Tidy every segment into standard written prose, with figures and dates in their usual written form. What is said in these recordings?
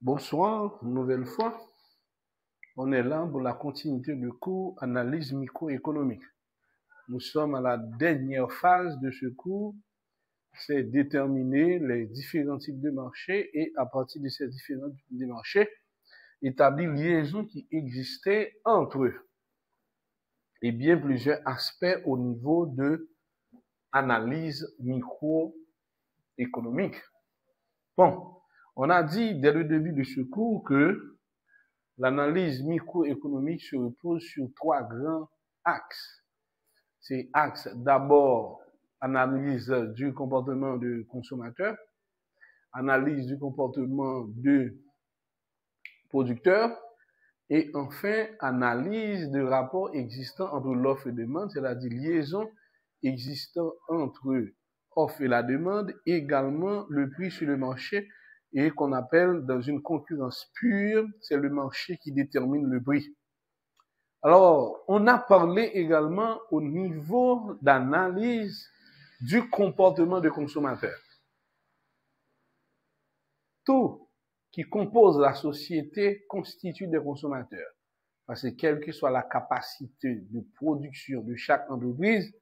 Bonsoir, une nouvelle fois. On est là pour la continuité du cours analyse microéconomique. Nous sommes à la dernière phase de ce cours, c'est déterminer les différents types de marchés et à partir de ces différents types de marchés, établir liaisons qui existaient entre eux et bien plusieurs aspects au niveau de analyse microéconomique. Bon, on a dit dès le début de ce cours que l'analyse microéconomique se repose sur trois grands axes. C'est axe d'abord analyse du comportement du consommateur, analyse du comportement du producteur et enfin analyse de rapports existants entre l'offre et la demande, c'est-à-dire liaison existant entre offre et la demande, également le prix sur le marché et qu'on appelle dans une concurrence pure, c'est le marché qui détermine le prix. Alors, on a parlé également au niveau d'analyse du comportement des consommateurs. Tout qui compose la société constitue des consommateurs. Parce que quelle que soit la capacité de production de chaque entreprise,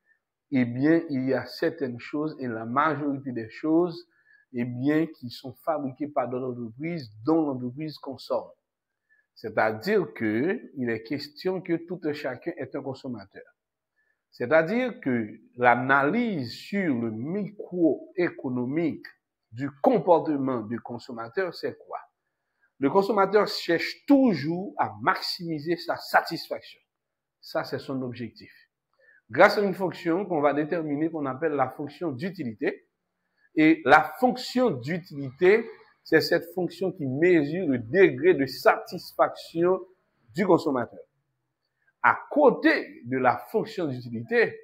eh bien, il y a certaines choses et la majorité des choses, eh bien, qui sont fabriquées par d'autres entreprises dont l'entreprise consomme. C'est-à-dire que il est question que tout un chacun est un consommateur. C'est-à-dire que l'analyse sur le microéconomique du comportement du consommateur, c'est quoi? Le consommateur cherche toujours à maximiser sa satisfaction. Ça, c'est son objectif. Grâce à une fonction qu'on va déterminer, qu'on appelle la fonction d'utilité. Et la fonction d'utilité, c'est cette fonction qui mesure le degré de satisfaction du consommateur. À côté de la fonction d'utilité,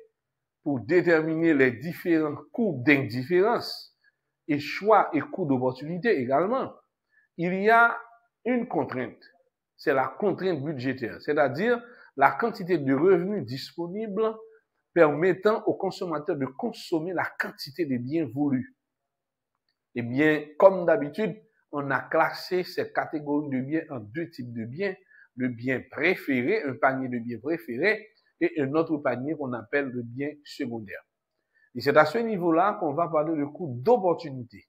pour déterminer les différents coûts d'indifférence et choix et coûts d'opportunité également, il y a une contrainte. C'est la contrainte budgétaire, c'est-à-dire la quantité de revenus disponibles permettant au consommateur de consommer la quantité de biens voulus. Eh bien, comme d'habitude, on a classé ces catégories de biens en deux types de biens. Le bien préféré, un panier de biens préférés, et un autre panier qu'on appelle le bien secondaire. Et c'est à ce niveau-là qu'on va parler de coût d'opportunité.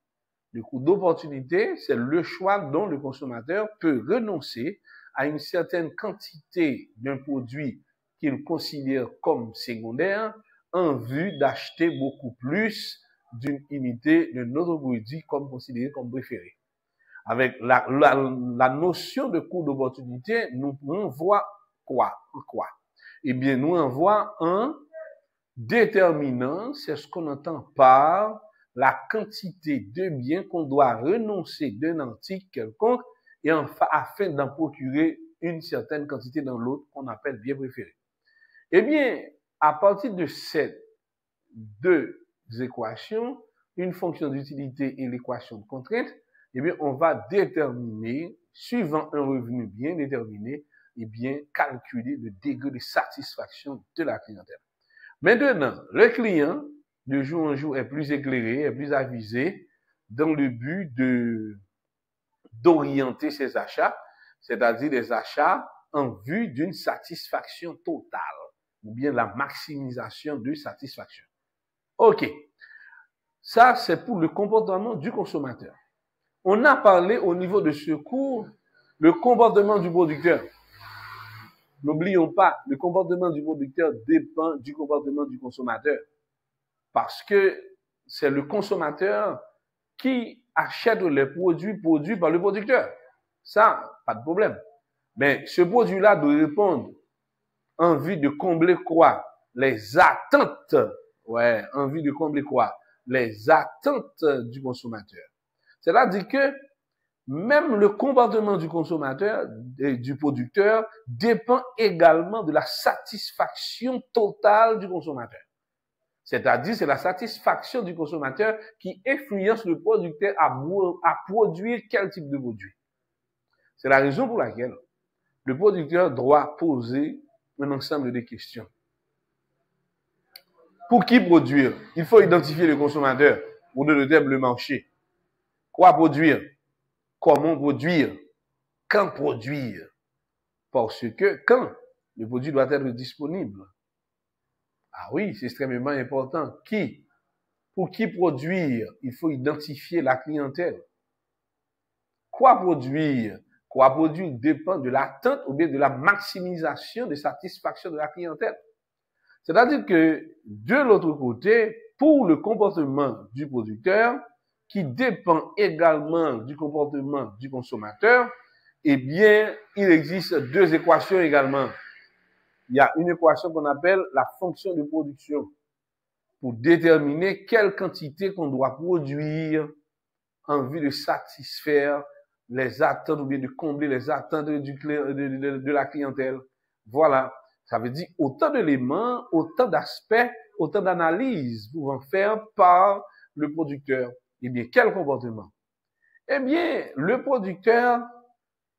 Le coût d'opportunité, c'est le choix dont le consommateur peut renoncer à une certaine quantité d'un produit qu'il considère comme secondaire en vue d'acheter beaucoup plus d'une unité d'un autre produit comme considéré comme préféré. Avec la notion de coût d'opportunité, nous renvoie quoi? Eh bien, nous renvoie un déterminant, c'est ce qu'on entend par la quantité de biens qu'on doit renoncer d'un article quelconque et afin d'en procurer une certaine quantité dans l'autre qu'on appelle bien préféré. Eh bien, à partir de ces deux équations, une fonction d'utilité et l'équation de contrainte, eh bien, on va déterminer, suivant un revenu bien déterminé, eh bien, calculer le degré de satisfaction de la clientèle. Maintenant, le client, de jour en jour, est plus éclairé, est plus avisé dans le but d'orienter ses achats, c'est-à-dire des achats en vue d'une satisfaction totale, ou bien la maximisation de satisfaction. OK. Ça, c'est pour le comportement du consommateur. On a parlé au niveau de ce cours, le comportement du producteur. N'oublions pas, le comportement du producteur dépend du comportement du consommateur. Parce que c'est le consommateur qui achète les produits produits par le producteur. Ça, pas de problème. Mais ce produit-là doit répondre en vue de combler quoi? Les attentes. Ouais, en vue de combler quoi? Les attentes du consommateur. C'est-à-dire que même le comportement du consommateur et du producteur dépend également de la satisfaction totale du consommateur. C'est-à-dire, c'est la satisfaction du consommateur qui influence le producteur à produire quel type de produit. C'est la raison pour laquelle le producteur doit poser un ensemble de questions. Pour qui produire? Il faut identifier le consommateur pour le marché. Quoi produire? comment produire, quand produire. Parce que quand le produit doit être disponible. Ah oui, c'est extrêmement important. Qui? Pour qui produire, il faut identifier la clientèle. Quoi produire? Quoi produire dépend de l'attente ou bien de la maximisation de satisfaction de la clientèle. C'est-à-dire que de l'autre côté, pour le comportement du producteur, qui dépend également du comportement du consommateur, eh bien, il existe deux équations également. Il y a une équation qu'on appelle la fonction de production pour déterminer quelle quantité qu'on doit produire en vue de satisfaire les attentes ou bien de combler les attentes de la clientèle. Voilà. Ça veut dire autant d'éléments, autant d'aspects, autant d'analyses pouvant faire par le producteur. Eh bien, quel comportement? Eh bien, le producteur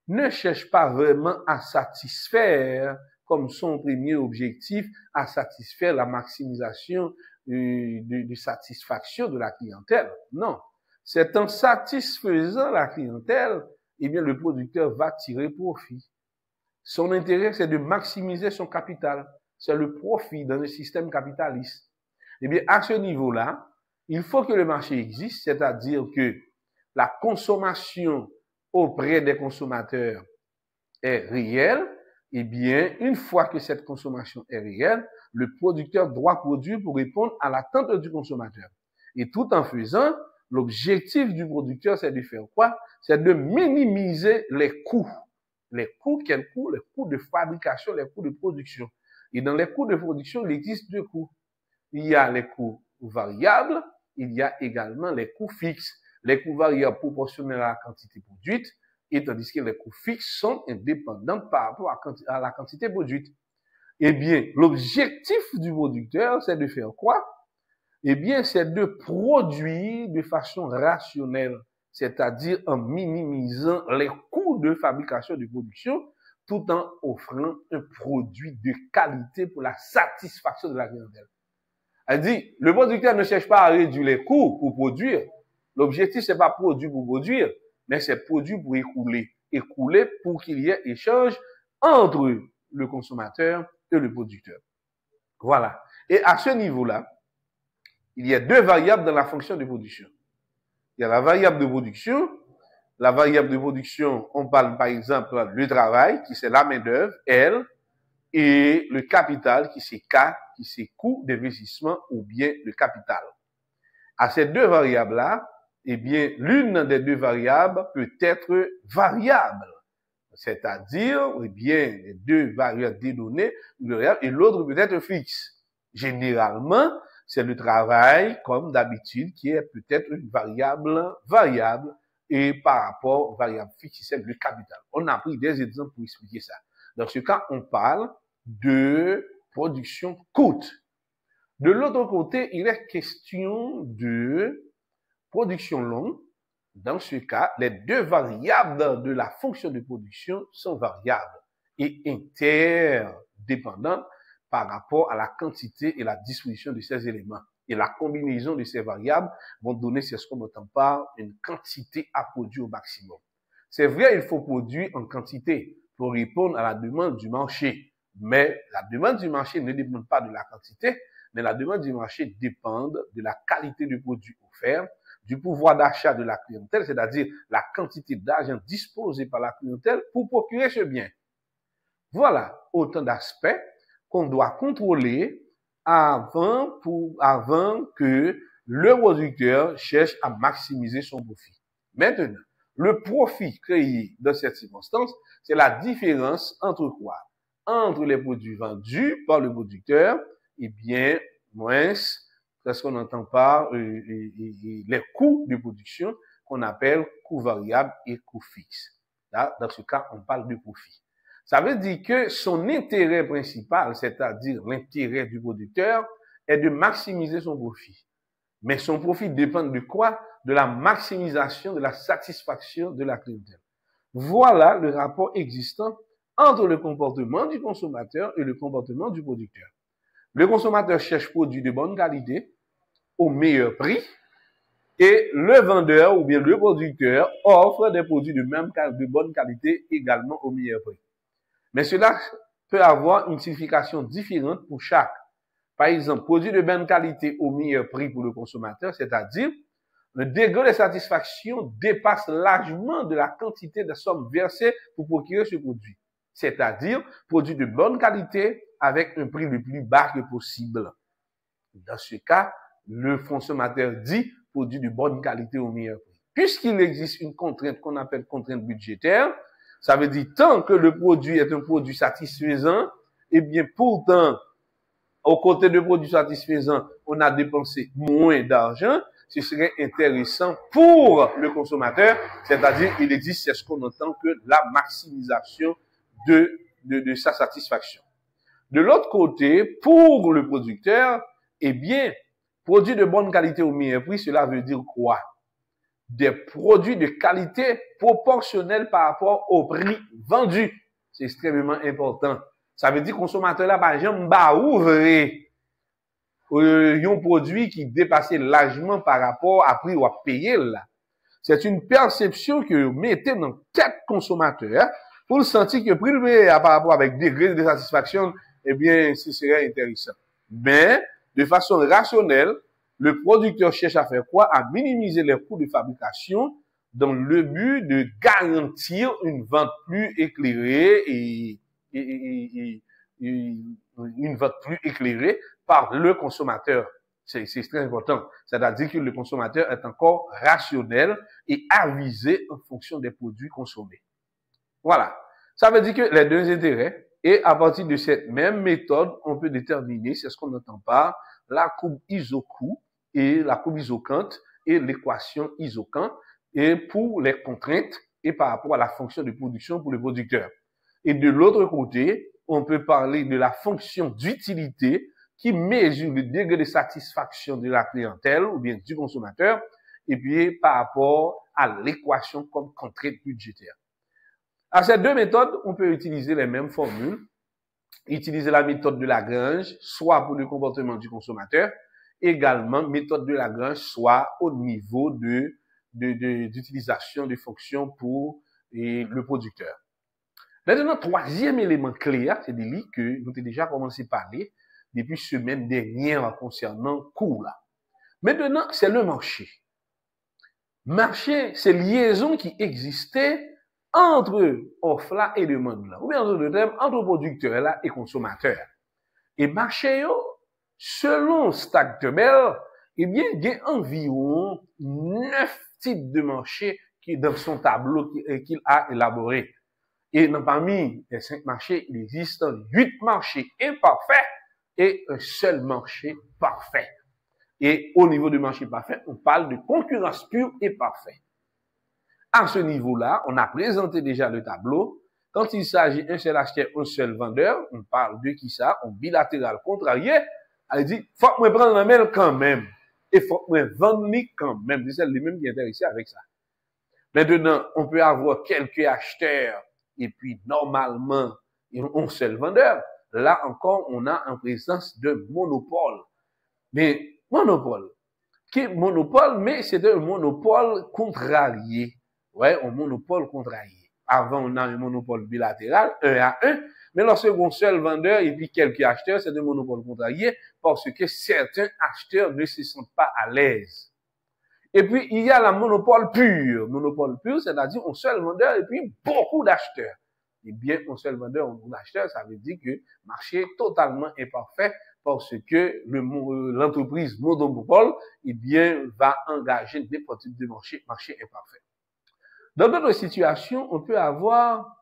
ne cherche pas vraiment à satisfaire comme son premier objectif, à satisfaire la maximisation de satisfaction de la clientèle. Non. C'est en satisfaisant la clientèle, eh bien, le producteur va tirer profit. Son intérêt, c'est de maximiser son capital. C'est le profit dans le système capitaliste. Eh bien, à ce niveau-là, il faut que le marché existe, c'est-à-dire que la consommation auprès des consommateurs est réelle. Eh bien, une fois que cette consommation est réelle, le producteur doit produire pour répondre à l'attente du consommateur. Et tout en faisant, l'objectif du producteur, c'est de faire quoi? C'est de minimiser les coûts. Les coûts, quels coûts? Les coûts de fabrication, les coûts de production. Et dans les coûts de production, il existe deux coûts. Il y a les coûts variables, il y a également les coûts fixes. Les coûts variables proportionnels à la quantité produite, et tandis que les coûts fixes sont indépendants par rapport à la quantité produite. Eh bien, l'objectif du producteur, c'est de faire quoi? Eh bien, c'est de produire de façon rationnelle, c'est-à-dire en minimisant les coûts de fabrication de production, tout en offrant un produit de qualité pour la satisfaction de la clientèle. Elle dit, le producteur ne cherche pas à réduire les coûts pour produire. L'objectif, c'est pas produire pour produire, mais c'est produire pour écouler. Écouler pour qu'il y ait échange entre le consommateur et le producteur. Voilà. Et à ce niveau-là, il y a deux variables dans la fonction de production. Il y a la variable de production. La variable de production, on parle par exemple du travail, qui c'est la main-d'œuvre, L, et le capital, qui c'est K, qui c'est coût d'investissement ou bien le capital. À ces deux variables-là, eh bien, l'une des deux variables peut être variable. C'est-à-dire, eh bien, les deux variables dédonnées, et l'autre peut être fixe. Généralement, c'est le travail, comme d'habitude, qui est peut-être une variable, et par rapport aux variables fixes, c'est le capital. On a pris des exemples pour expliquer ça. Dans ce cas, on parle de production coût. De l'autre côté, il est question de production longue. Dans ce cas, les deux variables de la fonction de production sont variables et interdépendantes par rapport à la quantité et la disposition de ces éléments. Et la combinaison de ces variables vont donner, c'est ce qu'on entend par une quantité à produire au maximum. C'est vrai, il faut produire en quantité pour répondre à la demande du marché. Mais la demande du marché ne dépend pas de la quantité, mais la demande du marché dépend de la qualité du produit offert, du pouvoir d'achat de la clientèle, c'est-à-dire la quantité d'argent disposée par la clientèle pour procurer ce bien. Voilà autant d'aspects qu'on doit contrôler avant que le producteur cherche à maximiser son profit. Maintenant, le profit créé dans cette circonstance, c'est la différence entre quoi? Entre les produits vendus par le producteur, et bien, moins, c'est ce qu'on entend par les coûts de production qu'on appelle coûts variables et coûts fixes. Là, dans ce cas, on parle de profit. Ça veut dire que son intérêt principal, c'est-à-dire l'intérêt du producteur, est de maximiser son profit. Mais son profit dépend de quoi? De la maximisation de la satisfaction de la clientèle. Voilà le rapport existant entre le comportement du consommateur et le comportement du producteur. Le consommateur cherche produits de bonne qualité au meilleur prix Et le vendeur ou bien le producteur offre des produits de bonne qualité également au meilleur prix. Mais cela peut avoir une signification différente pour chaque. Par exemple, produit de bonne qualité au meilleur prix pour le consommateur, c'est-à-dire le degré de satisfaction dépasse largement de la quantité de sommes versées pour procurer ce produit. C'est-à-dire, produit de bonne qualité avec un prix le plus bas que possible. Dans ce cas, le consommateur dit produit de bonne qualité au meilleur prix. Puisqu'il existe une contrainte qu'on appelle contrainte budgétaire, ça veut dire tant que le produit est un produit satisfaisant, eh bien pourtant, aux côtés de produits satisfaisants, on a dépensé moins d'argent, ce serait intéressant pour le consommateur, c'est-à-dire il existe c'est ce qu'on entend que la maximisation de sa satisfaction. De l'autre côté, pour le producteur, eh bien, produits de bonne qualité au meilleur prix, cela veut dire quoi? Des produits de qualité proportionnels par rapport au prix vendu. C'est extrêmement important. Ça veut dire consommateur là, par exemple, ouvrir un produit qui dépassait largement par rapport à prix ou à payer là. C'est une perception que vous mettez dans tête consommateur pour le sentir que prix par rapport avec degré de satisfaction, eh bien, ce serait intéressant. Mais, de façon rationnelle, le producteur cherche à faire quoi? À minimiser les coûts de fabrication dans le but de garantir une vente plus éclairée et une vente plus éclairée par le consommateur. C'est très important. C'est-à-dire que le consommateur est encore rationnel et avisé en fonction des produits consommés. Voilà. Ça veut dire que les deux intérêts, et à partir de cette même méthode, on peut déterminer, c'est ce qu'on entend par la courbe iso-coût et la courbe isocante et l'équation isocant, et pour les contraintes et par rapport à la fonction de production pour le producteur. Et de l'autre côté, on peut parler de la fonction d'utilité qui mesure le degré de satisfaction de la clientèle ou bien du consommateur, et puis par rapport à l'équation comme contrainte budgétaire. À ces deux méthodes, on peut utiliser les mêmes formules, utiliser la méthode de Lagrange, soit pour le comportement du consommateur, également méthode de Lagrange, soit au niveau d'utilisation de fonctions pour le producteur. Maintenant, troisième élément clé, c'est de lui que nous avons déjà commencé à parler depuis semaine dernière concernant coût là. Maintenant, c'est le marché. Marché, c'est liaison qui existait entre offre là et demande là, ou bien entre producteur là et consommateur. Et marché yo, selon Stack Tebel, eh bien, il y a environ 9 types de marchés qui dans son tableau qu'il a élaboré. Et parmi les 5 marchés, il existe 8 marchés imparfaits et un seul marché parfait. Et au niveau du marché parfait, on parle de concurrence pure et parfaite. À ce niveau-là, on a présenté déjà le tableau. Quand il s'agit d'un seul acheteur, un seul vendeur, on parle de qui ça? On bilatéral contrarié. Elle dit, faut que moi prendre la main quand même. Et faut que moi vendre quand même. C'est lui-même qui est intéressé avec ça. Maintenant, on peut avoir quelques acheteurs et puis normalement, un seul vendeur. Là encore, on a en présence de monopole. Mais monopole, qui est monopole, mais c'est un monopole contrarié. Ouais, un monopole contrarié. Avant, on a un monopole bilatéral, 1 à 1, mais lorsque on seul vendeur et puis quelques acheteurs, c'est un monopole contrarié parce que certains acheteurs ne se sentent pas à l'aise. Et puis, il y a la monopole pur. Monopole pur, c'est-à-dire un seul vendeur et puis beaucoup d'acheteurs. Eh bien, un seul vendeur, beaucoup d'acheteurs, ça veut dire que le marché est totalement imparfait parce que l'entreprise monopole, eh bien, va engager des types de marché imparfait. Dans d'autres situations, on peut avoir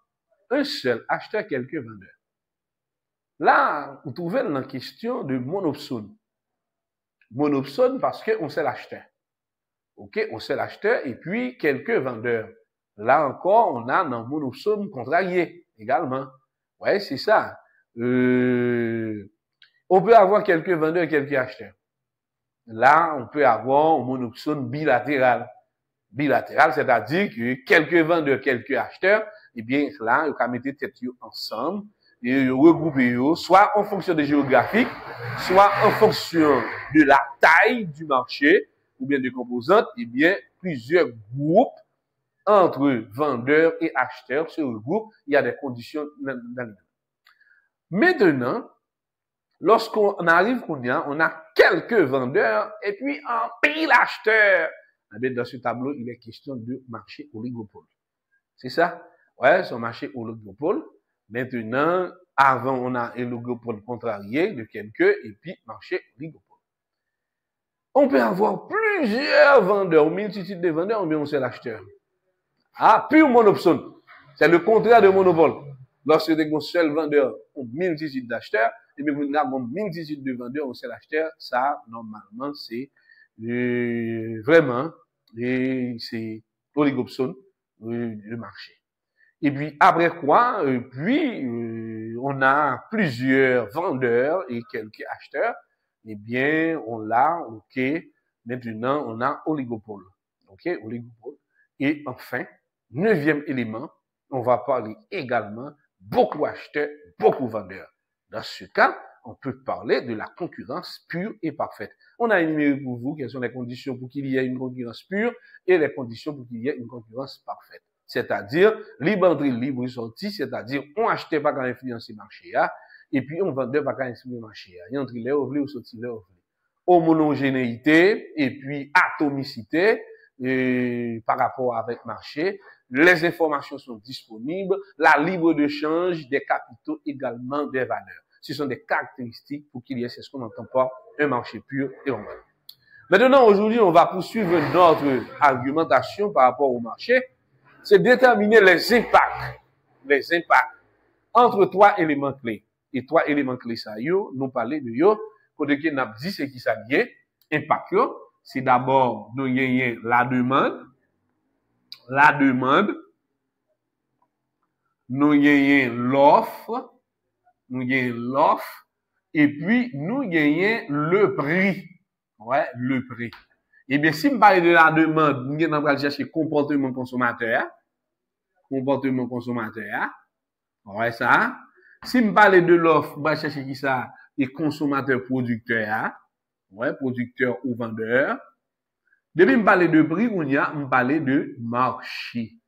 un seul acheteur, quelques vendeurs. Là, vous trouvez la question de monopsone. Monopsone parce qu'on sait l'acheteur. Ok, on sait l'acheteur et puis quelques vendeurs. Là encore, on a un monopsone contrarié également. Ouais, c'est ça. On peut avoir quelques vendeurs, quelques acheteurs. Là, on peut avoir un monopsone bilatéral. Bilatéral, c'est-à-dire que quelques vendeurs, quelques acheteurs, eh bien, là, on peut mettre tête ensemble et regrouper, soit en fonction de géographique, soit en fonction de la taille du marché, ou bien de composantes, eh bien, plusieurs groupes entre vendeurs et acheteurs se regroupent. Il y a des conditions dans. Maintenant, lorsqu'on arrive, on a quelques vendeurs et puis un pile acheteurs. Dans ce tableau, il est question de marché oligopole. C'est ça? Ouais, c'est un marché oligopole. Maintenant, avant, on a un oligopole contrarié de quelques et puis marché oligopole. On peut avoir plusieurs vendeurs, une multitude de vendeurs, ou bien un seul acheteur. Ah, pure monopsone. C'est le contraire de monopole. Lorsque tu as un seul vendeur, une multitude d'acheteurs, et bien vous avez une multitude de vendeurs, un seul acheteur, ça, normalement, c'est vraiment, c'est oligopsone, le marché. Et puis, après quoi, on a plusieurs vendeurs et quelques acheteurs. Eh bien, on l'a, ok. Maintenant, on a oligopole. Ok, oligopole. Et enfin, 9e élément, on va parler également beaucoup acheteurs, beaucoup vendeurs. Dans ce cas, on peut parler de la concurrence pure et parfaite. On a énuméré pour vous quelles sont les conditions pour qu'il y ait une concurrence pure et les conditions pour qu'il y ait une concurrence parfaite. C'est-à-dire, libre entrée, libre sortie, c'est-à-dire, on achetait pas quand influencer le marché, et puis on vendait pas quand influencer le marché. Il y a entre les ouvriers ou sorti les ouvriers. Homogénéité, et puis atomicité, par rapport avec le marché. Les informations sont disponibles. La libre de change des capitaux également des valeurs. Ce sont des caractéristiques pour qu'il y ait ce qu'on n'entend pas un marché pur et normal. Maintenant, aujourd'hui, on va poursuivre notre argumentation par rapport au marché. C'est déterminer les impacts entre trois éléments clés. Et trois éléments clés, ça, nous parler de côté que n'a dit c'est qui ça lié, impact, c'est d'abord, nous y la demande, nous y l'offre, et puis nous y le prix. Ouais, le prix. Eh bien, si je parle de la demande, nous allons chercher comportement consommateur. Ouais, ça. Si je parle de l'offre, je vais chercher qui ça? Et consommateur producteur. Ouais, producteur ou vendeur. Depuis je parle de prix, je parle de marché.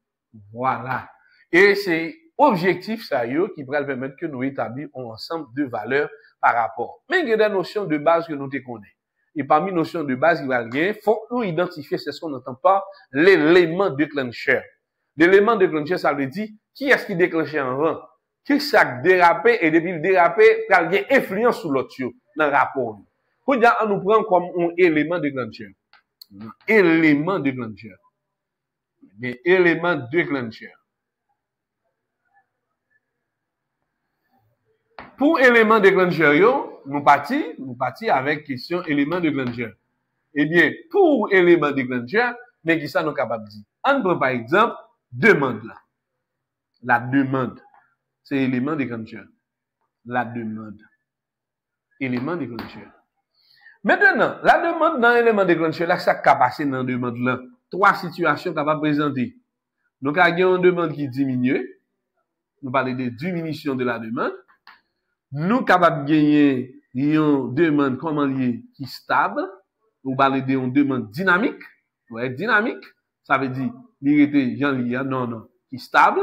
Voilà. Et c'est objectif ça qui va permettre que nous établissions un ensemble de valeurs par rapport. Mais il y a des notions de base que nous te connaissons. Et parmi les notions de base, il faut nous identifier, c'est ce qu'on n'entend pas, l'élément déclencheur. L'élément déclencheur, ça veut dire, qui est-ce qui déclenchait avant? Qui ça dérapé et depuis le dérapé, il y a une influence sur l'autre dans le rapport. On nous prend comme un élément déclencheur. Élément déclencheur. Des éléments déclencheurs. Pour élément déclencheur, nous partis avec question élément déclencheur. Eh bien, pour élément déclencheur, mais qui ça nous capable de dire? On prend par exemple, demande là. La demande. C'est élément déclencheur. La demande. Élément déclencheur. Maintenant, la demande dans l'élément déclencheur, là, ça capable passer dans la demande là. Trois situations capables de présenter. Donc, il y a une demande qui diminue. Nous parlons de diminution de la demande. Nous capables de gagner une demande comment liée qui stable. Nous parlons d'une demande dynamique. Ouais, dynamique. Ça veut dire, non, qui stable.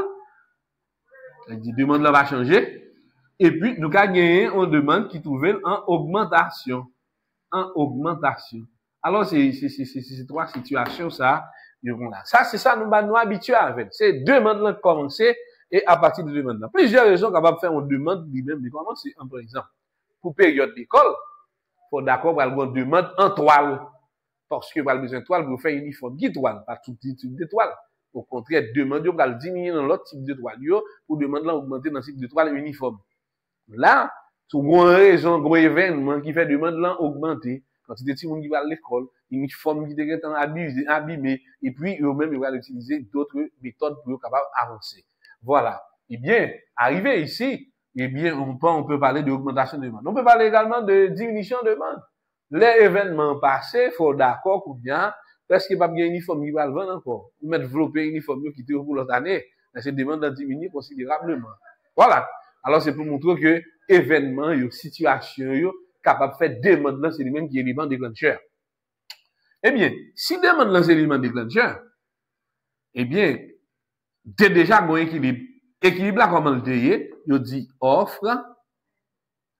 Ça veut dire, demande là va changer. Et puis, nous avons gagné une demande qui trouvait en augmentation. Alors, c'est trois situations, ça, ça, c'est ça, nous habitués avec. C'est demande là commencer et à partir de demande là. Plusieurs raisons capables de faire une demande lui-même de commencer. Par exemple, pour période d'école, faut d'accord pour avoir une demande en toile. Parce que, vous avez besoin de toile pour faire uniforme. Qui toile? Pas tout type de toile. Au contraire, demande, vous allez diminuer dans l'autre type de toile, pour demander augmenter dans le type de toile uniforme. Là, c'est une raison, un événement qui fait demande là augmenter. Quand il y a des gens qui vont à l'école, uniforme qui est abîmé, et puis eux-mêmes, ils vont utiliser d'autres méthodes pour être capables d'avancer. Voilà. Eh bien, arrivé ici, eh bien, on peut parler d'augmentation de demande. On peut parler également de diminution de demande. Les événements passés, faut d'accord ou bien, parce qu'il n'y a pas de uniforme qui va le vendre encore. Ou mettre développer uniforme qui était pour l'autre année, cette demande a diminué considérablement. Voilà. Alors, c'est pour montrer que événements, situation, capable de faire demande là, c'est lui-même qui est élément déclencheur. Eh bien, si demande dans l'élément déclencheur, eh bien, t'es déjà un équilibre. Équilibre là, comment le dire? Il dit offre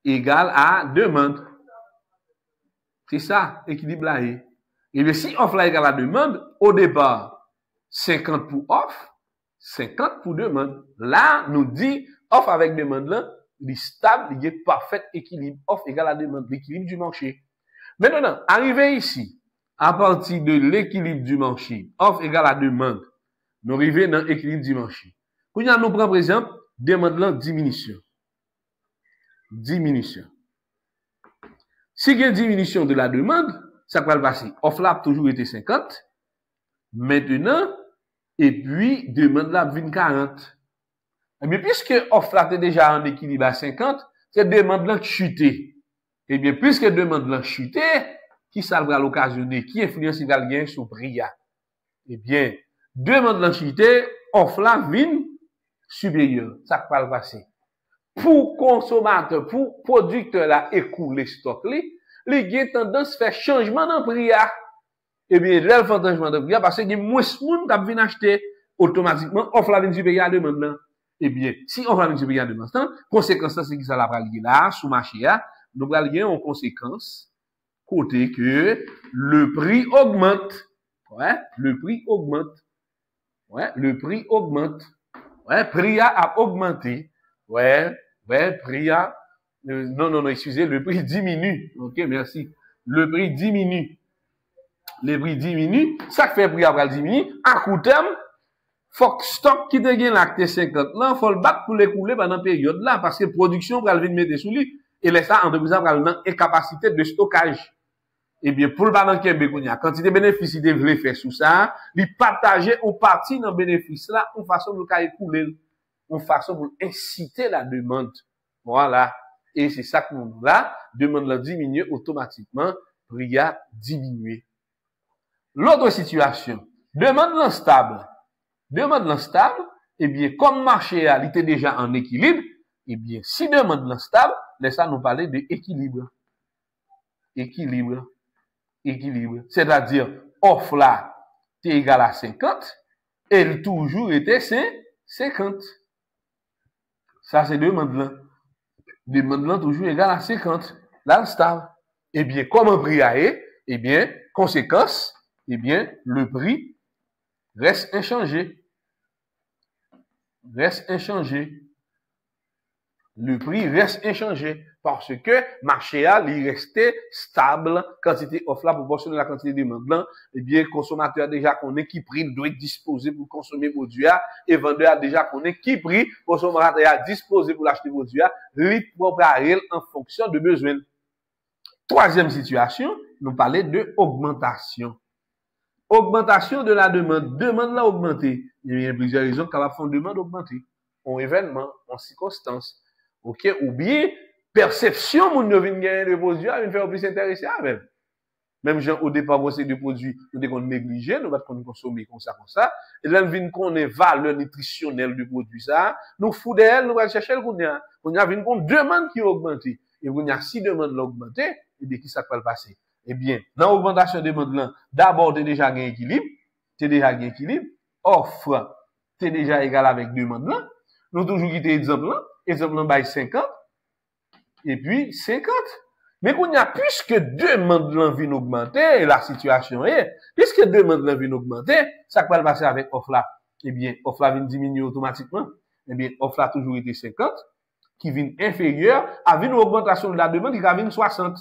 égale à demande. C'est ça, équilibre là. Et bien, si offre là égale à demande, au départ, 50 pour offre, 50 pour demande. Là, nous dit, offre avec demande là, il est stable, il est parfait équilibre. Offre égale à demande, l'équilibre du marché. Maintenant, arrivé ici, à partir de l'équilibre du marché, offre égale à demande, nous arrivons dans l'équilibre du marché. Quand nous prenons, par exemple, demande là, diminution. Diminution. Si il y a une diminution de la demande, ça va le passer. Offre là a toujours été 50. Maintenant, et puis, demande là, 40. Mais puisque offre là est déjà en équilibre à 50, c'est demande là chuté. Eh bien, puisque demande là chuté, qui ça va l'occasionner, qui influence il va le gain sur prix? Eh bien, demande là chuté, offre là vient supérieur. Ça va le passer. Pour consommateur, pour producteur là écouler stock li, il a tendance à faire changement dans prix. Eh bien, là, il fait changement de prix parce qu'il y a moins de monde qui vient acheter automatiquement, offre la vient supérieure à demande là. Eh bien, si on va vient supérieure à demande, conséquence c'est que ça la va là, sous marché là, nous va lier en conséquence, côté que le prix augmente. Ouais, le prix augmente. Ouais, le prix augmente. Ouais, prix a augmenté. Ouais, prix a, non, excusez, le prix diminue. Ok, merci. Le prix diminue. Le prix diminue. Ça fait prix après diminuer. À court terme, faut que stock qui te gagne l'acte 50 là, faut le battre pour l'écouler pendant cette période là, parce que production va le mettre sous lui. Et laisse ça, entreprise va le incapacité de stockage. Eh bien, pour le balance qui est quantité de bénéfices, il devrait faire sous ça, il partager ou partie dans le bénéfice là, en façon de écouler, en façon pour inciter la demande. Voilà. Et c'est ça que nous, là, demande la diminuer automatiquement, prix a diminué. L'autre situation, demande l'instable. Demande l'instable, eh bien, comme marché a, il était déjà en équilibre, eh bien, si demande l'instable, laisse ça nous parler de équilibre. Équilibre. Équilibre. C'est-à-dire, offre là, est égal à 50, elle toujours était 50. Ça, c'est demande là. Demande là toujours égal à 50. Là, le stable. Eh bien, comme un prix a, eh bien, conséquence, eh bien, le prix reste inchangé. Reste inchangé. Le prix reste inchangé parce que marché a, il restait stable, quantité offre là proportionnelle à la quantité de demande là, eh bien, consommateur déjà connaît qui prix doit être disposé pour consommer produit et vendeur a déjà connaît qui prix consommateur a disposé pour l'acheter produit lui propre à elle en fonction de besoin. Troisième situation, nous parlons de augmentation. Augmentation de la demande. Demande là augmentée. Il y a plusieurs raisons qui font demande augmenter. En événement, en circonstance. OK? Ou bien, perception, mon ne vient gagner de produits, vient faire plus intéressé avec. Même gens, au départ, vous avez des produits, nous devons négliger, nous devons consommer comme ça. Et là, nous vient qu'on ait valeur nutritionnelle du produit, ça. Nous fout d'elle, nous allons chercher le qu'on a. On a une demande qui a augmenté. Et vous avez si demande l'augmenté, et bien, qui ça peut le passer? Eh bien, dans l'augmentation de demande là, d'abord, tu déjà gagné équilibre. Tu déjà gagné équilibre. Offre, tu déjà égal avec demande là. Nous toujours quitter exemple là. Exemple là, 50. Et puis, 50. Mais qu'on y a, puisque demande là vient augmenter, la situation est, puisque demande là vient augmenter, ça peut le passer avec offre là. Eh bien, offre là vient diminuer automatiquement. Eh bien, offre là toujours été 50, qui vient inférieur, à une augmentation de la demande, qui vient 60.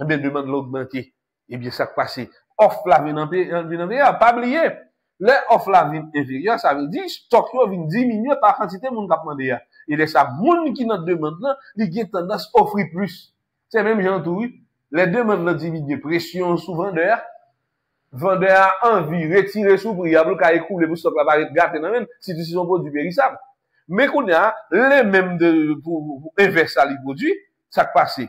Eh bien, demande l'augmenter. Eh bien, ça passe. Offre là vient inférieur, pas oublier. Le offre là vient inférieur, ça veut dire, stock là vient diminuer par quantité moun k'ap mande. Et les ça, moun qui n'a demande là, il a tendance à offrir plus. C'est même gens tout, les demandes là diminuent, pression sous vendeur. Vendeur a envie, retirer sous prix, pour qu'à écouler pour stock là, paraître gâté, non même, si tu son produit périssable. Mais qu'on a, les mêmes pour inverser les produits, ça passe.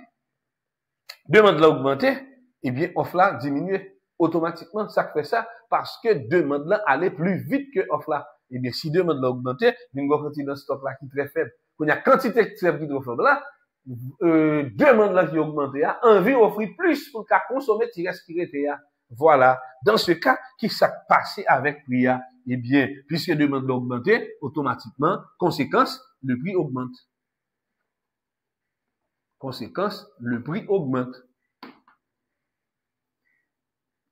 Demande là augmenter, eh bien, offre là diminuer. Automatiquement, ça fait ça, parce que demande là allait plus vite que offre là. Eh bien, si demande là augmenter, une quantité de stock là qui est très faible. Quand il y a quantité qui est très faible là, demande là qui augmente, envie offrir plus pour qu'à consommer, tu respirer, Voilà. Dans ce cas, qui s'est passé avec prix? Eh bien, puisque demande d'augmenter, automatiquement, conséquence, le prix augmente. Conséquence, le prix augmente.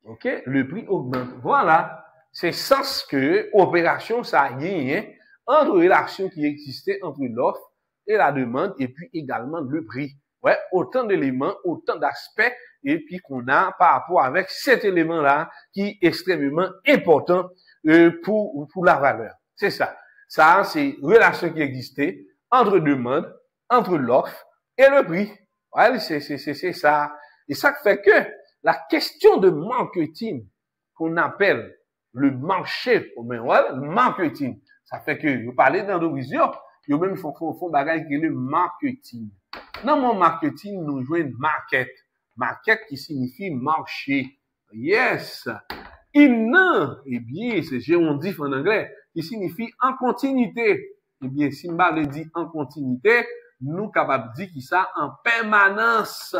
OK? Le prix augmente. Voilà. C'est sens que opération, ça a gagné entre relation qui existait entre l'offre et la demande, et puis également le prix. Ouais, autant d'éléments, autant d'aspects, et puis qu'on a par rapport avec cet élément-là qui est extrêmement important pour la valeur. C'est ça. Ça, c'est relation qui existait entre demande, entre l'offre et le prix. Ouais, c'est ça. Et ça fait que la question de marketing qu'on appelle le marché, le marketing, ça fait que vous parlez dans nos visions, vous même font bagage qui est le marketing. Dans mon marketing, nous jouons market. Market qui signifie marché. Yes. Innan, eh bien, c'est gérondif en anglais, qui signifie en continuité. Eh bien, si on veut dire en continuité, nous capables de dire qui ça en permanence.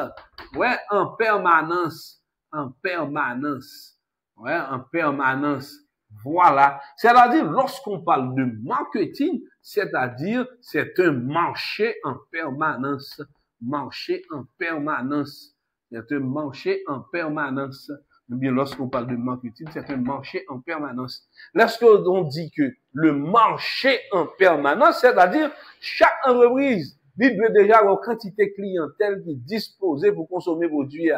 Ouais, en permanence. En permanence. Ouais, en permanence. Voilà. C'est-à-dire, lorsqu'on parle de marketing, c'est-à-dire, c'est un marché en permanence. Marché en permanence. C'est un marché en permanence. Eh bien, lorsqu'on parle de marketing, c'est un marché en permanence. Lorsqu'on dit que le marché en permanence, c'est-à-dire, chaque entreprise, il doit déjà avoir une quantité clientèle qui est disposée pour consommer vos produits.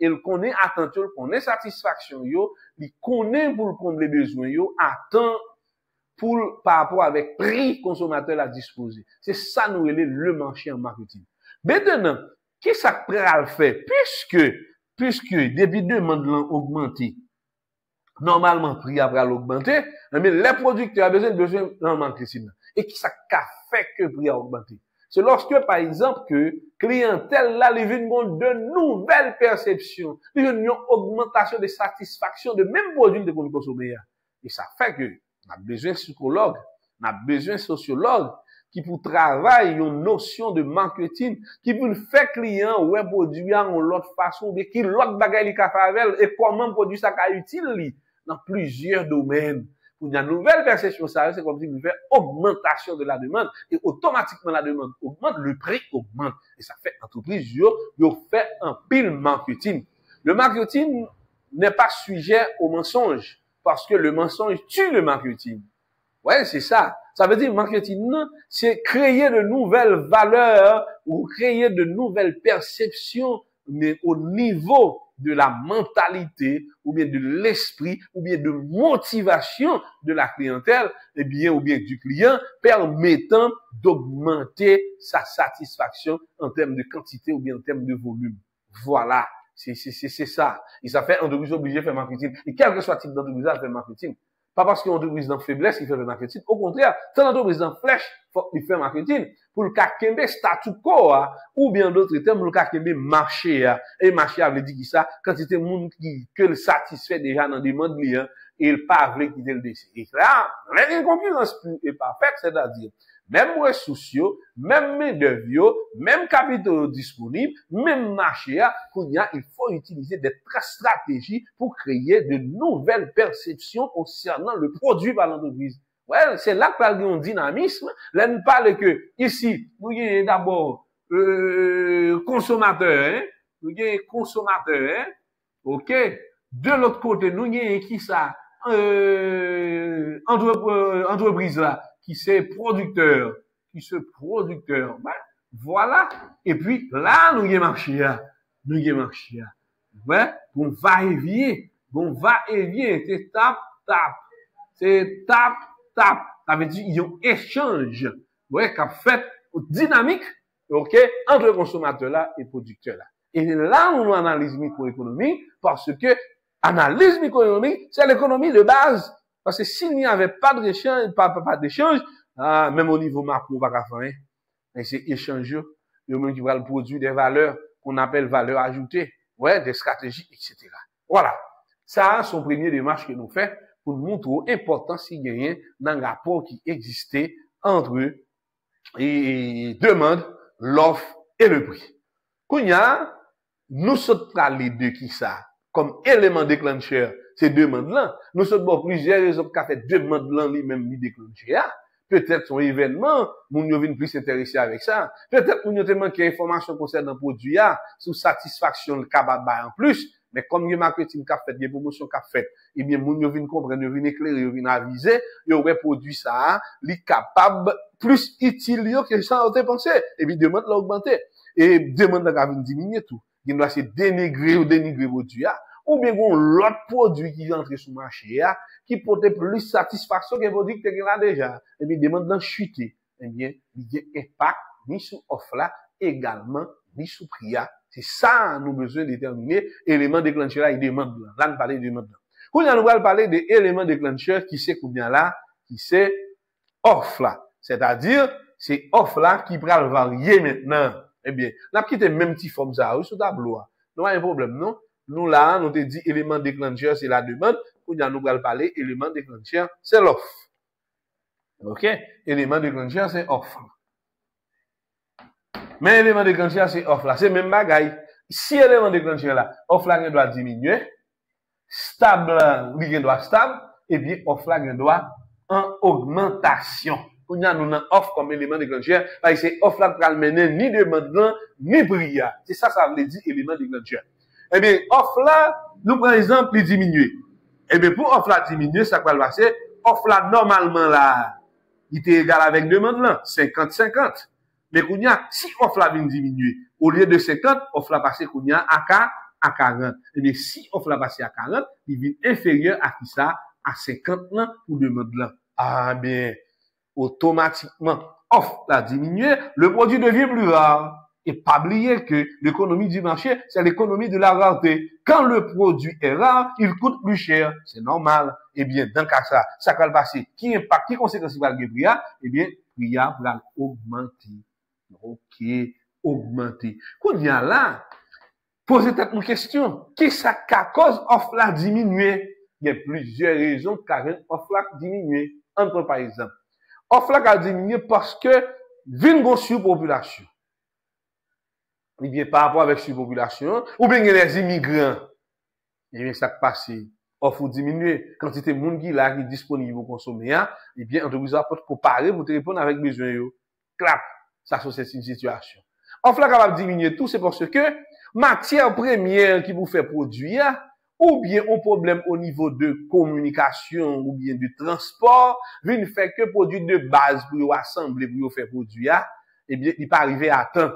Il connaît attention, il connaît satisfaction, il connaît pour combler les besoins, attend pour, par rapport avec prix consommateur à disposer. C'est ça, nous, le marché en marketing. Maintenant, qu'est-ce que ça peut faire? Puisque depuis demande l'ont augmenté, normalement, prix après augmenté, mais les producteurs ont besoin d'en marketing. Et qui ça fait que prix a augmenté? C'est lorsque, par exemple, que clientèle là, les vient de nouvelles perceptions, une augmentation de satisfaction de même produit de consommer. Et ça fait que, on a besoin de psychologue, on a besoin de sociologue, qui pour travailler une notion de marketing, qui pour faire client, ouais, produit en l'autre façon, mais qui l'autre bagaille li ka favel, et comment produit ça ka utile dans plusieurs domaines. Pour une nouvelle perception, ça, c'est comme si vous faites augmentation de la demande, et automatiquement la demande augmente, le prix augmente. Et ça fait entreprise, yo fait un pile marketing. Le marketing n'est pas sujet au mensonge, parce que le mensonge tue le marketing. Ouais, c'est ça. Ça veut dire marketing, c'est créer de nouvelles valeurs ou créer de nouvelles perceptions, mais au niveau de la mentalité, ou bien de l'esprit, ou bien de motivation de la clientèle, et bien, ou bien du client, permettant d'augmenter sa satisfaction en termes de quantité ou bien en termes de volume. Voilà. C'est ça. Et ça fait entreprise obligée de faire marketing. Et quel que soit le type d'entreprise, elle fait marketing. Pas parce qu'il y a une entreprise dans faiblesse qui fait le marketing. Au contraire, tant d'entreprises dans flèche, faut qu'il fait marketing. Pour le cas kembe statu quo, ou bien d'autres termes, pour le cas kembe marché, et marché veut dire qui ça, quantité de monde que le satisfait déjà dans des demandes clients, et il pas veut quitter le décès. Et là, on a une concurrence plus parfaite, c'est-à-dire, même ressources sociaux, même main-d'œuvre, même capitaux disponibles, même marché, il faut utiliser des stratégies pour créer de nouvelles perceptions concernant le produit par l'entreprise. Ouais, c'est là que nous avons un dynamisme. Là, nous parlons que, ici, nous avons d'abord, consommateur, hein? Nous avons consommateur, hein? OK? De l'autre côté, nous avons qui ça? Entreprise là, qui c'est producteur, ben, voilà. Et puis, là, nous avons marché, ouais, on va et vient, c'est tap, ça veut dire, il y a un échange, ouais, qu'a fait dynamique, ok, entre le consommateur là et le producteur là. Et là, on analyse microéconomie, parce que, analyse microéconomique, c'est l'économie de base. Parce que s'il n'y avait pas d'échange, pas d'échange, même au niveau macro, pas qu'à faire, hein. C'est échange, il y a même qui va le produire des valeurs qu'on appelle valeurs ajoutées, ouais, des stratégies, etc. Voilà. Ça, c'est son premier démarche que nous fait pour nous montrer l'importance qu'il y a dans le rapport qui existait entre et demande, l'offre et le prix. Quand il y a, nous sommes les deux qui ça. comme élément déclencheur, c'est demande-là. Nous sommes bon plusieurs raisons qui ont fait demande-là lui-même lui déclencher. Peut-être son événement, moun yo vin plus intéressé avec ça. Peut-être moun yo te manqué information concernant produit sous satisfaction le capable en plus. Mais comme le marketing qu'a fait, les promotions qu'a fait, eh bien, moun yo vin comprendre, yo vin éclairer, yo vin aviser, yo ouais produit ça, li capable plus utile yo que ça on te pensé. Et puis demande l'a augmenter. Et demande la vin diminuer tout. Il doit se dénigrer ou dénigrer produit ou bien bon l'autre produit qui entre sur le marché qui porte plus satisfaction que produit que tu as déjà. Et bien demande d'en chuter. Eh bien, il y a impact ni sur offre là également ni sur prix. C'est ça nous besoin déterminer élément déclencheur là, il demande là. Là nous parler de demande là. Quand nous allons parler des éléments déclencheurs qui c'est combien là, qui c'est offre là. C'est-à-dire c'est offre là qui va varier maintenant. Eh bien, n'a quitté même petit forme ça sur tableau. Non pas un problème non. Nous là, nous te dit élément déclencheur c'est la demande. Quand nous allons parler élément déclencheur c'est l'offre. OK? Élément déclencheur c'est offre. Mais élément déclencheur c'est offre là, c'est même bagaille. Si élément déclencheur là, offre là doit diminuer, stable lui doit stable, et bien offre là doit en augmentation. Nous avons offre comme élément déclencheur, parce que c'est offre là pour mener ni demande ni prix. C'est ça veut dire élément déclencheur. Eh bien, offre là, nous prenons exemple, il diminue. Eh bien, pour offre là diminuer, ça va passer, offre là normalement là, il est égal avec demande là, 50-50. Mais si offre là vient diminuer, au lieu de 50, offre là passer à 40. Eh bien, si offre là passer à 40, il vient inférieur à qui ça? À 50 là pour demande là. Ah bien, automatiquement, offre là diminuer, le produit devient plus rare. Et pas oublier que l'économie du marché, c'est l'économie de la rareté. Quand le produit est rare, il coûte plus cher. C'est normal. Eh bien, dans le cas ça va passer. Qui impact, qui conséquence va le prix? Eh bien, prix va augmenter. OK, augmenter. Quand il y a là, posez peut-être une question. Qu'est-ce qui cause offre là diminuer? Il y a plusieurs raisons qui offre là diminuer. Entre par exemple, offre là diminuer parce que vient une surpopulation. Eh bien, par rapport avec surpopulation, ou bien les immigrants, eh bien, ça passe, offre diminuer, quantité de monde qui là, qui est disponible pour consommer, eh bien, entreprise va comparer pour te répondre avec besoin, clap, ça, c'est une situation. Offre là capable de diminuer tout, c'est parce que matière première qui vous fait produire, ou bien un problème au niveau de communication, ou bien de transport, ne fait que produit de base pour assembler, pour faire produire, eh bien, il pas arriver à temps.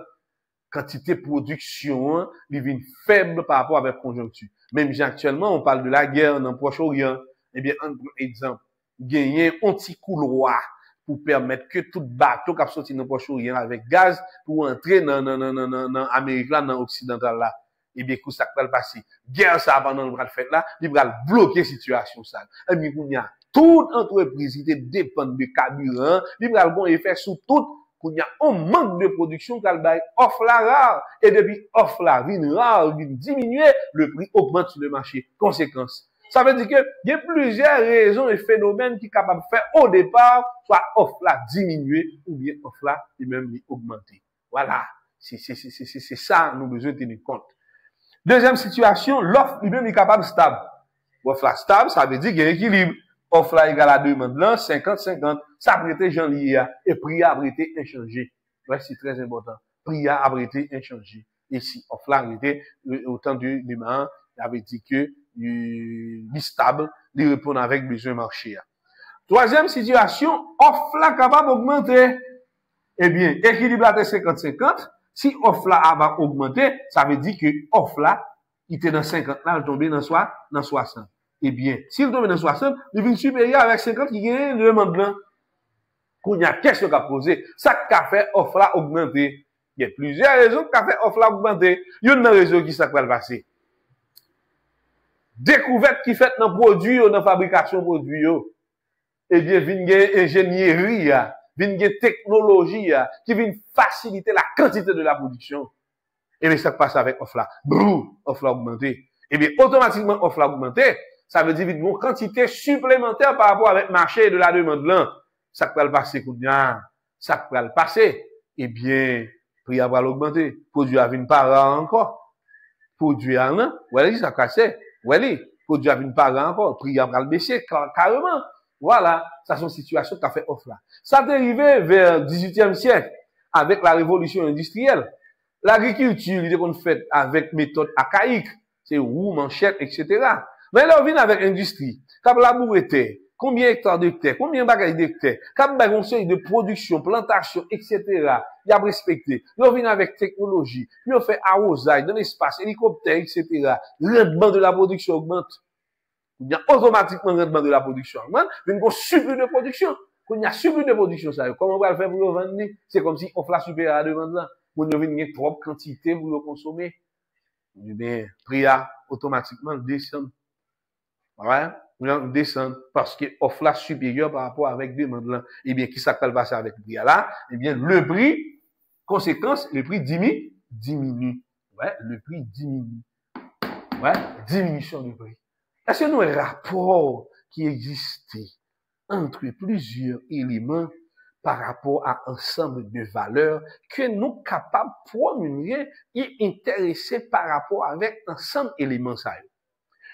Quantité de production, il vient faible par rapport avec conjoncture. Même actuellement, on parle de la guerre dans le Proche-Orient. Eh bien, un exemple, gagner un petit couloir pour permettre que tout bateau qui a sorti dans le Proche-Orient avec gaz pour entrer dans l'Amérique là, dans l'Occidental là. Eh bien, que ça va passer. Guerre ça pendant le bras de fête là, il va bloquer la situation ça. Eh bien, il y a toute entreprise qui dépend de carburant, il va bon effet sur tout. Il y a un manque de production qui a offre la rare. Et depuis offre la vient rare, vient diminuer, le prix augmente sur le marché. Conséquence. Ça veut dire que il y a plusieurs raisons et phénomènes qui sont capables de faire au départ, soit offre la diminuer, ou bien offre la et même augmenter. Voilà. C'est ça, nous besoin de tenir compte. Deuxième situation, l'offre lui-même est capable de stable. L'offre la stable, ça veut dire qu'il y a un équilibre. Offre là égale à demande là, 50-50, ça a été Jean lié, et prix a été inchangé. Ouais, c'est très important. Prix a été inchangé. Et si offre là était, autant de demain, il avait dit que, il stable, il répond avec besoin marché. Troisième situation, offre là capable d'augmenter. Eh bien, équilibre là 50-50, si offre là va augmenter, ça veut dire que offre là, il était dans 50 là, il tombé dans 60. Eh bien, s'il tombe dans 60, il vient supérieur avec 50 qui gagne le demande blanc. Qu'on y a qu'est-ce qu'on a posé? Ça qu'a fait offre là augmenter. Il y a plusieurs raisons qui a fait offre là augmenter. Il y a une raison qui s'est passé. Découverte qui fait dans produit ou dans fabrication produit. Eh bien, vient une ingénierie, vient une technologie qui vient faciliter la quantité de la production. Et bien, ça passe avec offre là. Brou, offre là augmenter. Eh bien, automatiquement offre là augmenter. Ça veut dire une quantité supplémentaire par rapport avec le marché de la demande là. Ça peut le passer, ça peut le passer. Eh bien, prix va l'augmenter. Produit à une part encore. Produit à un, voilà, ça casse. Ouais, produit a une part encore, prix a le baisser carrément. Voilà, ça c'est une situation qui a fait offre là. Ça est arrivé vers le 18e siècle avec la révolution industrielle. L'agriculture, il est faite avec méthode archaïque, c'est roue, manchette, etc. Mais là, on vient avec l'industrie. Quand labourer terre, combien d'hectares de terre, combien de bagages de terre, quand on conseil de production, plantation, etc. Il y a respecté. Là, on vient avec technologie, puis on fait arrosage dans l'espace, hélicoptère, etc. Le rendement de la production augmente. Il y a automatiquement le rendement de la production augmente, mais il y a un surplus de production. Quand il y a surplus de production, ça, comment on va le faire pour le vendre? C'est comme si on fait la supérieure à la demande là. Pour nous venir trop quantité pour le consommer. Eh bien, prix a automatiquement descend. Ouais, descend parce que offre là supérieure par rapport avec demande là. Eh bien, qui s'appelle passer avec prix là? Eh bien, le prix, conséquence, le prix diminue. Ouais, le prix diminue. Ouais, diminution du prix. Est-ce que nous avons un rapport qui existait entre plusieurs éléments par rapport à un ensemble de valeurs que nous sommes capables de formuler et intéresser par rapport avec ensemble d'éléments ça.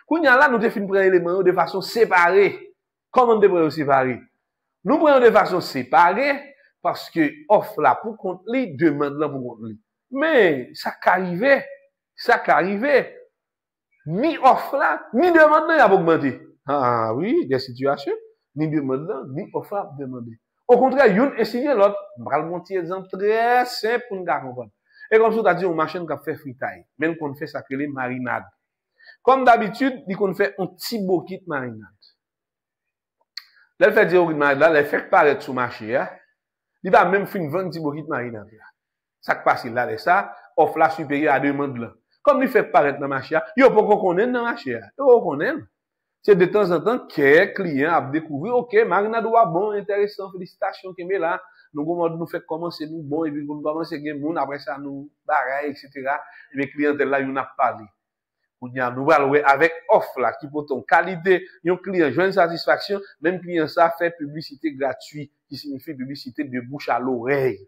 Quand là, nous définissons les éléments de façon séparée. Comment nous devons séparer? Nous prenons de façon séparée parce que offre là pour compte les demande là pour compte les. Mais ça qu'arrivait, ni offre là, ni demande là a augmenté. Ah oui, des situations, ni demande là, ni offre là demander. Au contraire, une enseigne l'autre, on va le monter exemple très simple pour nous comprendre. Et comme ça, tu as dit, on machine qui fait fritaille, même qu'on fait ça que les marinades. Comme d'habitude, dit qu'on fait un petit bouquet de marinade. Là, il fait dire au marinade, là, il fait paraître sur le marché, hein. Il va même faire une 20 petit bouquet de marinade, là. Ça qui passe là, ça, offre la supérieure à demande là. Comme il fait paraître dans le marché, il n'y a pas qu'on connaît dans le marché, il faut qu'on connaît. C'est de temps en temps que client a découvert, ok, marinade ou bon, intéressant, félicitations, que là, nous fait commencer, nous bon, et puis nous commencer, moun, après ça, nous, bagaille, etc. Et les clientèles là, ils n'ont pas parlé. Nous allons avec offre là, qui pour ton qualité, un client joint satisfaction, même client ça fait publicité gratuite, qui signifie publicité de bouche à l'oreille.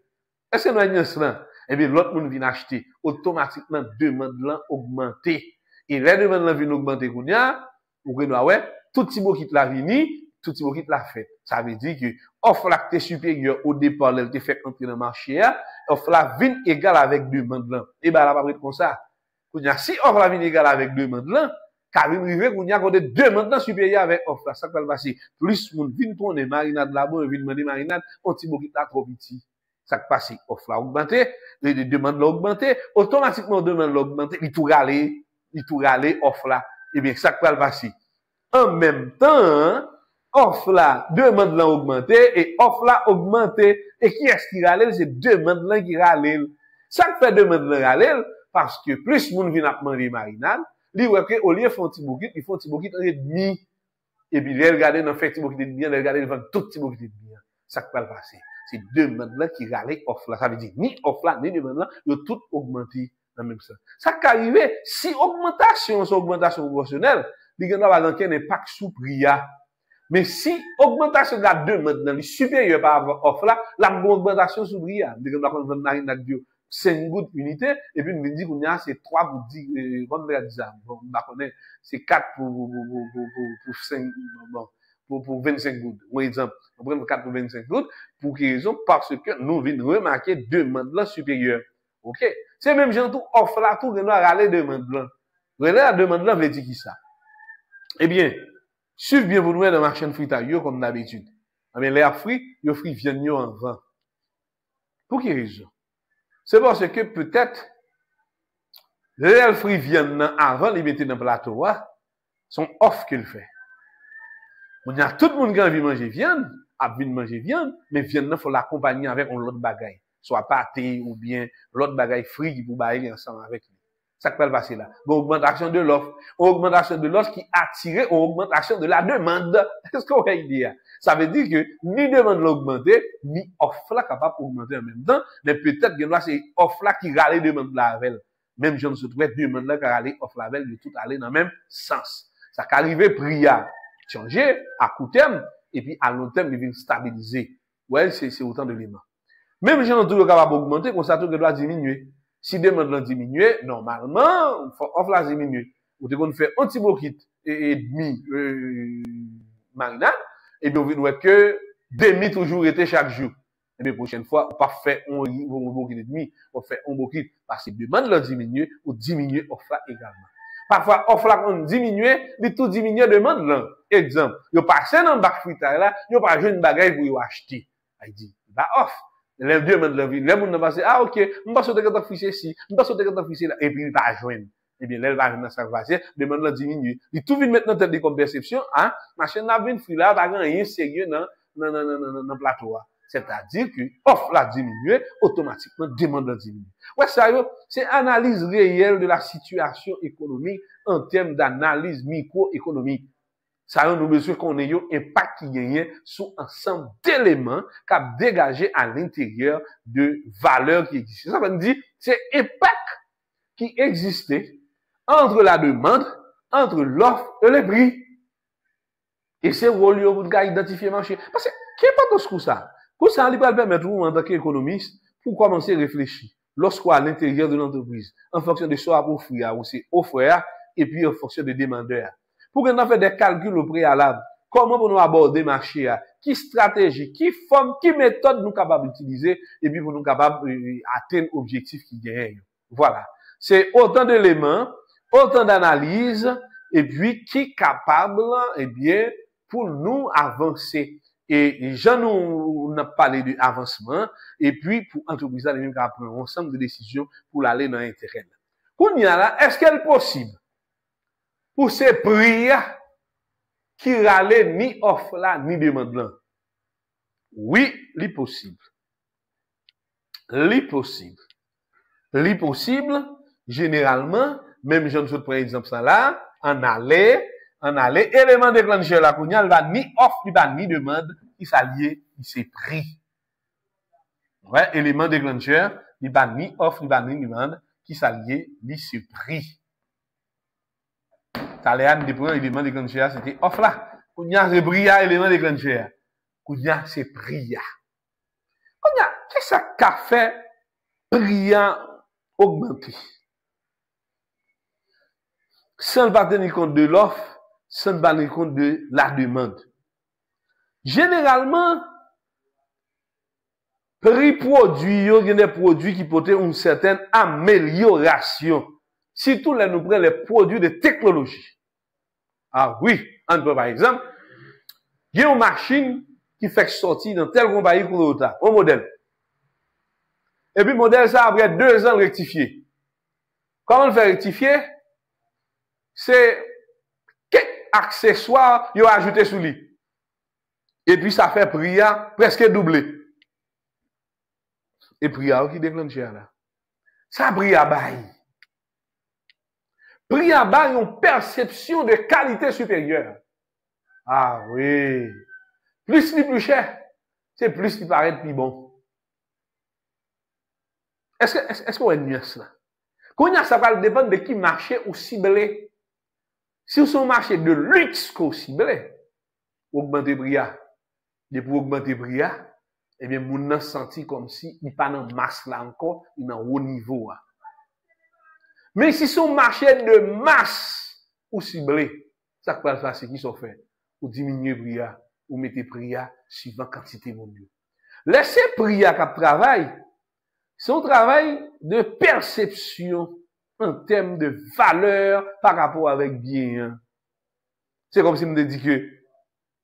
Est-ce que nous avons cela? Eh bien, l'autre monde vient acheter, automatiquement, demande là augmenter. Et les demandes là viennent augmenter, ou que nous, ouais, tout petit mot qui te l'a vini, tout petit mot qui te l'a fait. Ça veut dire que, offre là qui est supérieur au départ, elle te fait entrer dans le marché, offre là vient égal avec demande là. Et ben, là, pas comme ça. Si offre la vient égal avec demande là, car il arrive qu'on y a côté demande là supérieur avec offre là. Ça va passer. Plus monde vient tourner marinade là-bas, vient demander marinade, on petit mot qui t'a trop petit. Ça passe, offre là augmenté, les demandes là augmenté, automatiquement demande là augmenté, il tout râler, offre là. Eh bien, ça va passer. En même temps, offre là, demande là augmenté, et offre là augmenté, et qui est-ce qui râle? C'est demande là qui râle. Ça fait demande là râle, parce que plus moun vient à demander marinade, li wè que au lieu font petit bouquet, ils font petit bouquet et demi. Et puis, les regarder dans fait petit bouquet et demi, les regarder devant tout petit bouquet et demi. Ça va passer. C'est demande là qui râle offre là. Ça veut dire, ni offre là, ni demande là, ils ont tout augmenté dans le même sens. Ça qu'arrive, si augmentation, c'est augmentation proportionnelle, il y a un impact sous prix. Mais si augmentation de la demande est supérieure par rapport à l'offre là, la augmentation sous prix. Il y a une marinade 5 gouttes unité, et puis, on me dit qu'on y a, c'est 3 pour 10, bon, c'est 4 pour 5, bon, pour 25 gouttes. Par exemple, on prend 4 pour 25 gouttes, pour quelle raison? Parce que nous venons remarquer demande là supérieure. Ok? C'est même gens tout offre là, tout, nous râler demande là. La demande là, veut dire qui ça? Eh bien, suivez bien vous nous dans la chaîne fritaille, comme d'habitude. Mais les fruits, ils fruits viennent en vent. Pour quelle raison? C'est parce que peut-être, les fruits viennent avant de les mettre dans le plateau, sont off qu'il fait. On y a tout le monde qui a envie de manger viande, mais viande, il faut l'accompagner avec un autre bagaille. Soit pâté ou bien l'autre bagaille frit qui peut bailler ensemble avec lui. Ça peut passer là. Bon, augmentation de l'offre. Augmentation de l'offre qui attire augmentation de la demande. Qu'est-ce qu'on va dire? Ça veut dire que ni demande l'augmenter, ni offre là capable d'augmenter en même temps. Mais peut-être que là, c'est offre là qui râle demande la avec. Même si on se trouve demande là qui râle offre la avec, de tout aller dans le même sens. Ça qu'arriver prix à changer à court terme, et puis à long terme, il vient stabiliser. Ouais, c'est autant d'éléments. Même si on est capable d'augmenter, on s'attend que doit diminuer. Si demande doit diminuer, normalement, offre la diminuer. ou te qu'on fait un petit bokit et demi marinade, et bien, on voit que demi toujours était chaque jour. Et bien, prochaine fois, on pas fait un bokit et demi, on fait un bokit, parce que demande la diminuer, ou diminuer offre là également. Parfois, offre là, on diminue, mais tout diminuer demande là. Exemple, yo passé dans le bac fritage là, yo pas jeune bagage pour yo acheter. Il dit, bah off. Les deux demandent la vie. Les gens passent, ah ok, on va sauter quand on fiche ici, on va sauter quand on fiche là, et puis il va joindre. Eh bien, là, il va joindre dans sa passé, demande la diminuer. Il tout vite maintenant tête de comme perception, hein, machine n'a vinn fri là, pas rien sérieux dans plateau. C'est-à-dire que, offre la diminuer, automatiquement, demande la diminuer. Ouais, ça, c'est analyse réelle de la situation économique en termes d'analyse microéconomique. Ça, nous besoin qu'on ait un impact qui gagne sur ensemble d'éléments qui a dégagé à l'intérieur de valeurs qui existent. Ça veut dire, c'est impact qui existait entre la demande, entre l'offre et le prix. Et c'est rôle pour identifier le marché. Parce que, qui est pas tout ça? Pour ça, il va permettre, en tant qu'économiste, pour commencer à réfléchir. Lorsqu'on est à l'intérieur de l'entreprise, en fonction de soit pour offrir, ou c'est offrir, et puis en fonction de demandeur. Pour qu'on fasse des calculs au préalable, comment pour nous aborder le marché, qui stratégie, qui forme, qui méthode nous capables d'utiliser, et puis pour nous capables d'atteindre l'objectif qui gagne. Voilà. C'est autant d'éléments, autant d'analyses, et puis qui est capable, eh bien, pour nous avancer. Et Jean nous a parlé d'avancement, et puis pour l'entreprise, elle va prendre un ensemble de décisions pour aller dans l'intérêt. Pour nous, est-ce qu'il est possible pour ces prix qui râlent ni offre là, ni demande là? Oui, c'est possible. C'est possible. C'est possible, généralement, même je ne prends exemple ça là, en aller, élément déclencheur là, il va ni offre, il va ni demande, il s'allie, il s'est pris. Ouais, élément déclencheur, il va ni offre, il va ni demande, qui s'allie, il s'est pris. Taléane, des premiers éléments déclencheur, c'était offre là. Kounya, c'est bria, élément déclencheur. Kounya, c'est bria. Kounya, qu'est-ce qu'a fait bria augmenter? Sans pas tenir compte de l'offre, sans pas tenir compte de la demande. Généralement, prix produit, il y a des produits qui portent une certaine amélioration. Surtout là, nous prenons les produits de technologie. Ah oui, on peut par exemple, il y a une machine qui fait sortir dans tel compagnie pour l'autre, un modèle. Et puis, le modèle, ça, après 2 ans rectifié. Comment le faire rectifier? C'est quelques accessoires qu'ils ont ajouté sous lui. Et puis, ça fait prix presque doublé. Et prix qui déclenche là. Ça prix à bail. Prix à bail, une perception de qualité supérieure. Ah oui. Plus il est plus cher, c'est plus il paraît plus bon. Est-ce qu'on a une nuance là? Quand ça va dépendre de qui marché ou ciblé. Si vous un marché de luxe qu'on ciblé, augmenter prix. Et pour augmenter prix, eh bien, moun nan senti comme si il pas dans masse là encore, il dans haut niveau. Mais si c'est un marché de masse ou ciblé, ça peut faire ce qui sont fait. Ou diminuer prix, ou mettre prix suivant quantité mondiale. Laissez prix à travail, c'est un travail de perception en termes de valeur par rapport avec bien. C'est comme si je me dis que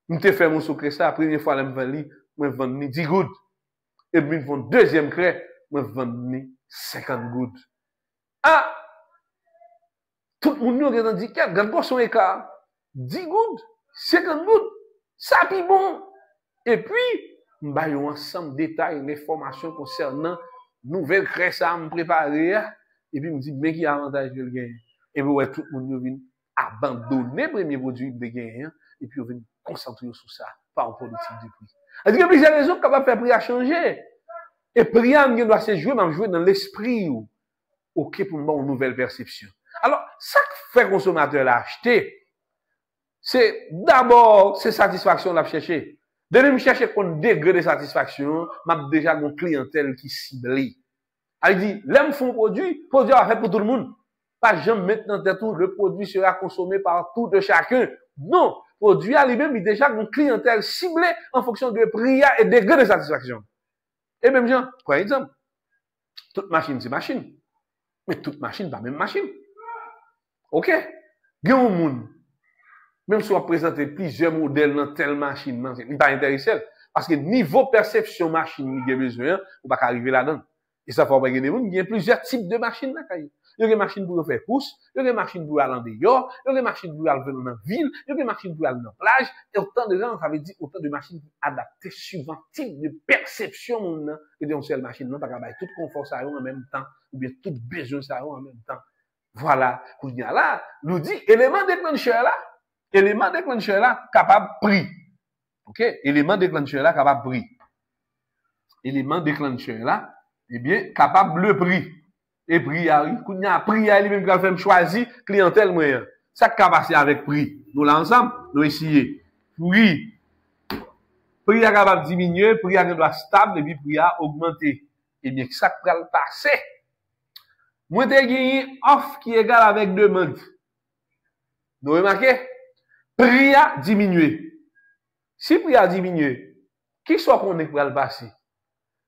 je te fais mon secret ça, la première fois, je me vends 10 gouttes. Et puis, je deuxième crée, je me vends 50 gouttes. Ah! Tout le monde nous a dit, regarde quoi son écart. 10 gouttes, 50 gouttes, ça puis bon. Et puis, nous avons ensemble de détails, d'informations concernant nouvelle crée ça, me préparer. Et puis, me dit, mais qui a avantage de le gagner? Et puis, ouais, tout le monde vient abandonner le premier produit de gagner, et puis, on vient concentrer sur ça, pas en politique de prix. Il y a plusieurs raisons capables de faire prix à changer. Et prix doit se jouer, même jouer dans l'esprit, ok, pour une nouvelle perception. Alors, ça que fait consommateur l'acheter, c'est d'abord, c'est satisfaction de chercher. De me chercher un degré de satisfaction, m'a déjà une clientèle qui cible. Elle dit, l'aime font produit va faire pour tout le monde. Pas jamais maintenant tout le produit sera consommé par tout de chacun. Non, produit à lui-même, il déjà une clientèle ciblée en fonction de prix et degré de satisfaction. Et même gens, par exemple, toute machine c'est machine, mais toute machine pas même machine. OK? Il y a un monde, même si on présente plusieurs modèles dans telle machine, il n'est pas intéressé. Parce que niveau perception machine, il y a besoin, on va pas arriver là-dedans. Et ça faut pas gagner il y a plusieurs types de machines là. Il y a des machines pour faire course, il y a des machines pour aller en dehors, il y a des machines pour aller dans la ville, il y a des machines pour aller dans la plage, et autant de gens, ça veut dire autant de machines adaptées suivant type de perception et d'une seule machine, non pas capable tout confort ça en même temps, ou bien tout besoin ça en même temps. Voilà, pour dire là, nous dit élément déclencheur là capable prix. OK, élément déclencheur là capable prix. Élément déclencheur là eh bien, capable le prix. Et prix, il y a prix, il même qui fait choisir clientèle moyen. Ça qui a passé avec prix. Nous l'ensemble, nous essayons. Prix est capable de diminuer, prix doit stable, et puis prix a augmenté. Eh bien, ça qui va passer. Moi, j'ai gagné offre qui est égale avec demande. Vous remarquez? Prix a diminué. Si prix a diminué, qui soit qu'on est pour le passer?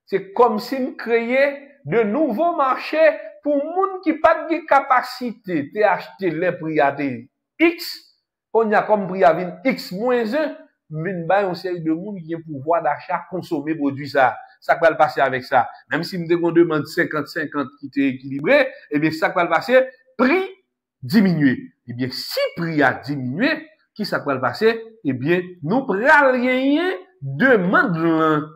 C'est comme si nous créions de nouveaux marchés pour les gens qui n'ont pas de capacité d'acheter les prix à X. On y a comme prix à X moins 1, mais nous avons une série de gens qui ont le pouvoir d'achat consommer produit ça. Ça va le passer avec ça. Même si nous demandons 50-50 qui est équilibré, eh bien, ça va le passer, prix diminuer. Eh bien, si prix a diminué, qui ça va le passer? Eh bien, nous prenons gagner demande.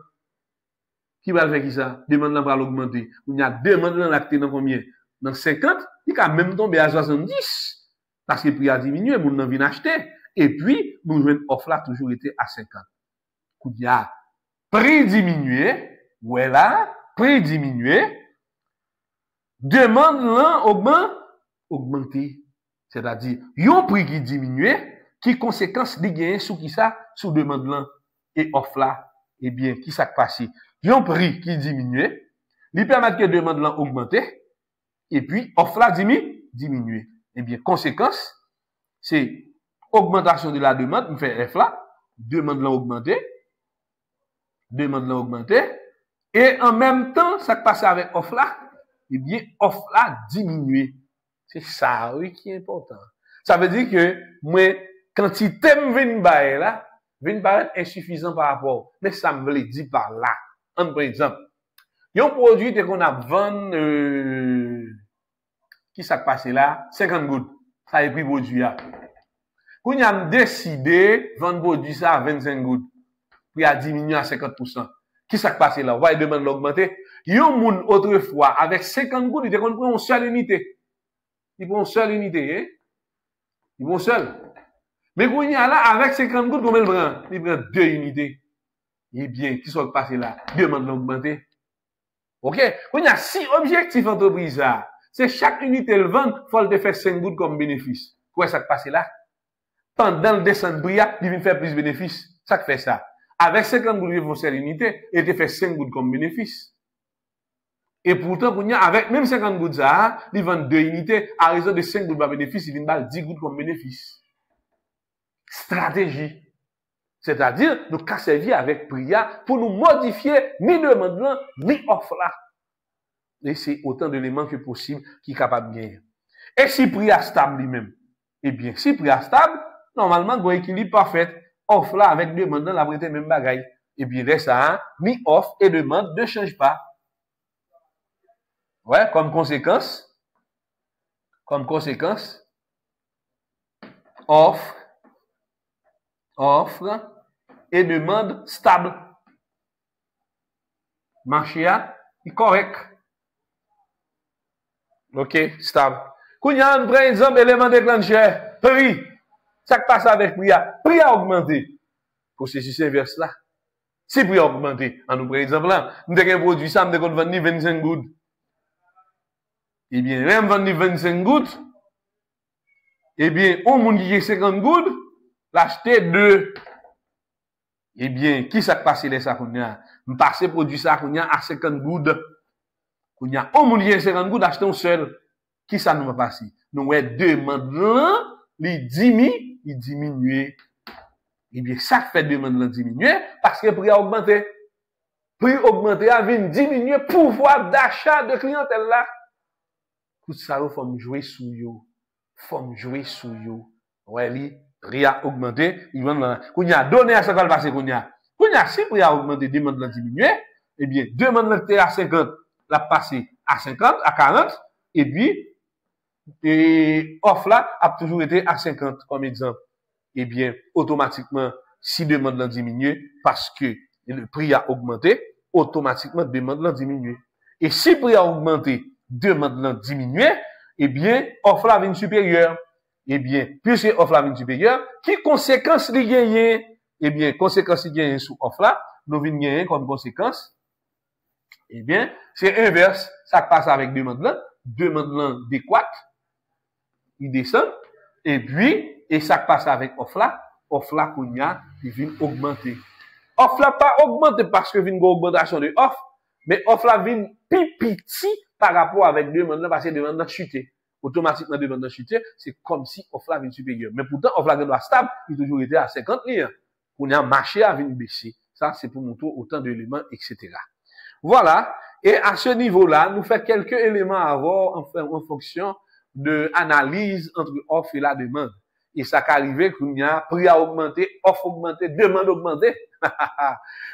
Qui va faire qui ça? Demande là va l'augmenter. Il y a demande là l'acté dans combien? Dans 50, il a même tombé à 70. Parce que le prix a diminué, moun nan vient acheter. Et puis, nous jouons offre là toujours été à 50. Il y a prix diminué, voilà, prix diminué, demande là augmenter. C'est-à-dire, yon prix qui diminue, qui conséquence li gagne sous qui ça? Sous demande là et offre là. Eh bien, qui ça passe? Yon prix qui diminue, lui permet que demande là augmenter, et puis offre là diminuer. Eh bien, conséquence, c'est augmentation de la demande, on fait F là, demande là augmenter, et en même temps, ça passe avec offre là, eh bien, offre là diminuer. C'est ça, oui, qui est important. Ça veut dire que, moi, quantité me vient bailler là, vient paraître insuffisant par rapport, mais ça me veut dire par là. Par exemple, il y a un produit qu'on a vendu, qui s'est passé là, 50 gouttes. Ça a pris produit là. Quand on a décidé de vendre produit ça à 25 gouttes, puis a diminué à 50%. Qui s'est passé là? Ouais, il demande d'augmenter. Il y a un monde autrefois, avec 50 gouttes, il prend une seule unité. Il prend une seule unité, hein? Il prend une seule. Mais quand il y a là, avec 50 gouttes, combien il prend? Il prend 2 unités. Eh bien, qui sont passés là? Demande d'augmenter. OK? Quand il y a 6 objectifs entreprise là, c'est chaque unité le vendre, il faut le faire 5 gouttes comme bénéfice. Quoi ça passe là? Pendant le descente bria, il vient faire plus de bénéfices. Ça fait ça. Avec 50 gouttes, il faut faire l'unité, et il fait 5 gouttes comme bénéfice. Et pourtant, quand il y a avec même 50 gouttes ça, il vend 2 unités, à raison de 5 gouttes de bénéfice, il vient faire 10 gouttes comme bénéfice. Stratégie. C'est-à-dire, nous avons servi avec prière pour nous modifier ni demande là, ni offre là. Et c'est autant d'éléments que possible qui est capable de gagner. Et si prière stable lui-même, eh bien, si prière stable, normalement, il y a un équilibre parfait. Offre là avec demande là, la prêter même bagaille. Et bien, là, ça, ni offre et demande ne changent pas. Ouais, comme conséquence, offre et demande stable. Marché est correct. OK, stable. Quand il y a un vrai exemple, élément déclencheur, prix. Ça passe avec prix. Prix a augmenté. Processus inverse là. Si prix a augmenté, en nous prenant exemple là, nous avons un produit, ça, nous avons vendu 25 gouttes. Eh bien, même vendu 25 gouttes, eh bien, au monde qui a 50 gouttes, l'acheter 2. Eh bien, qui ça passe les ça qu'on a? Nous passer produit ça qu'on a à 50 gouttes. Qu'on a au monde qui a 50 gouttes, acheter un seul. Qui ça nous va passer? nous avons demande là, il diminue. Eh bien, ça fait demande là diminuer parce que le prix a augmenté. Prix augmenté a vient diminuer pouvoir d'achat de clientèle là. Tout ça, il faut jouer sous yo. Faut jouer sous yo. Ouais, li, prix a augmenté, il va qu'on y a donné à ça va passer qu'on y a. Qu'on y a si prix a augmenté, demande là diminuer, eh bien, demande là était à 50, la passé à 50, à 40, et puis, et offre là a toujours été à 50 comme exemple. Eh bien, automatiquement, si demande là diminue, parce que le prix a augmenté, automatiquement, demande là diminue. Et si le prix a augmenté, demande là diminue, eh bien, offre là vient supérieure. Eh bien, puisque offre là vient supérieure, qui conséquence li gagne? Eh bien, conséquence li gagne sous offre là, nous vient gagner comme conséquence. Eh bien, c'est inverse, ça passe avec demande là adéquate, il descend, et puis, et ça passe avec offre là qu'on y a, il vient augmenter. Offre là pas augmenter parce que vient une augmentation de offre, mais offre là vient plus petit par rapport avec demande là parce que demande là chuté. Automatiquement demande là chuté, c'est comme si offre là vient supérieur. Mais pourtant, offre là doit stable, il a toujours été à 50 liens. On a marché à vient baisser. Ça, c'est pour montrer autant d'éléments, etc. Voilà. Et à ce niveau-là, nous faisons quelques éléments à voir en fonction de analyse entre offre et la demande. Et ça qu'arrive qu'on y a prix à augmenter, offre augmenter, demande augmenter.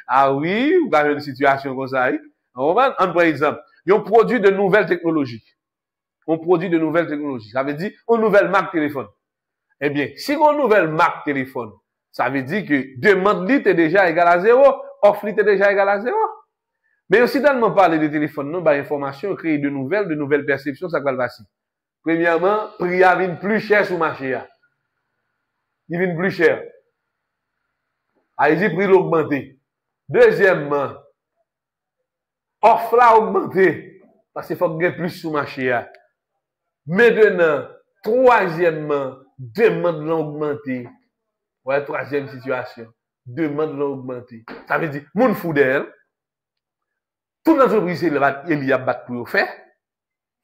Ah oui, vous avez une situation comme ça. On prend exemple, il y a un produit de nouvelles technologies. On produit de nouvelles technologies. Ça veut dire une nouvelle marque téléphone. Eh bien, si on nouvelle marque téléphone, ça veut dire que demande est déjà égal à 0, offre est déjà égal à 0. Mais aussi, dans le parler de téléphone, nous, bah, information, créer de nouvelles perceptions, ça va passer. Premièrement, prix a vient plus cher sur le marché. Il vient plus cher. Allez-y, prix l'augmenter. Deuxièmement, offre a augmenté. Parce qu'il faut gagner plus sur le marché. Maintenant, troisièmement, demande l'a augmenté. Ouais, troisième situation. Demande l'a augmenté. Ça veut dire, moun fou d'elle. Toute l'entreprise, il y a battu pour faire.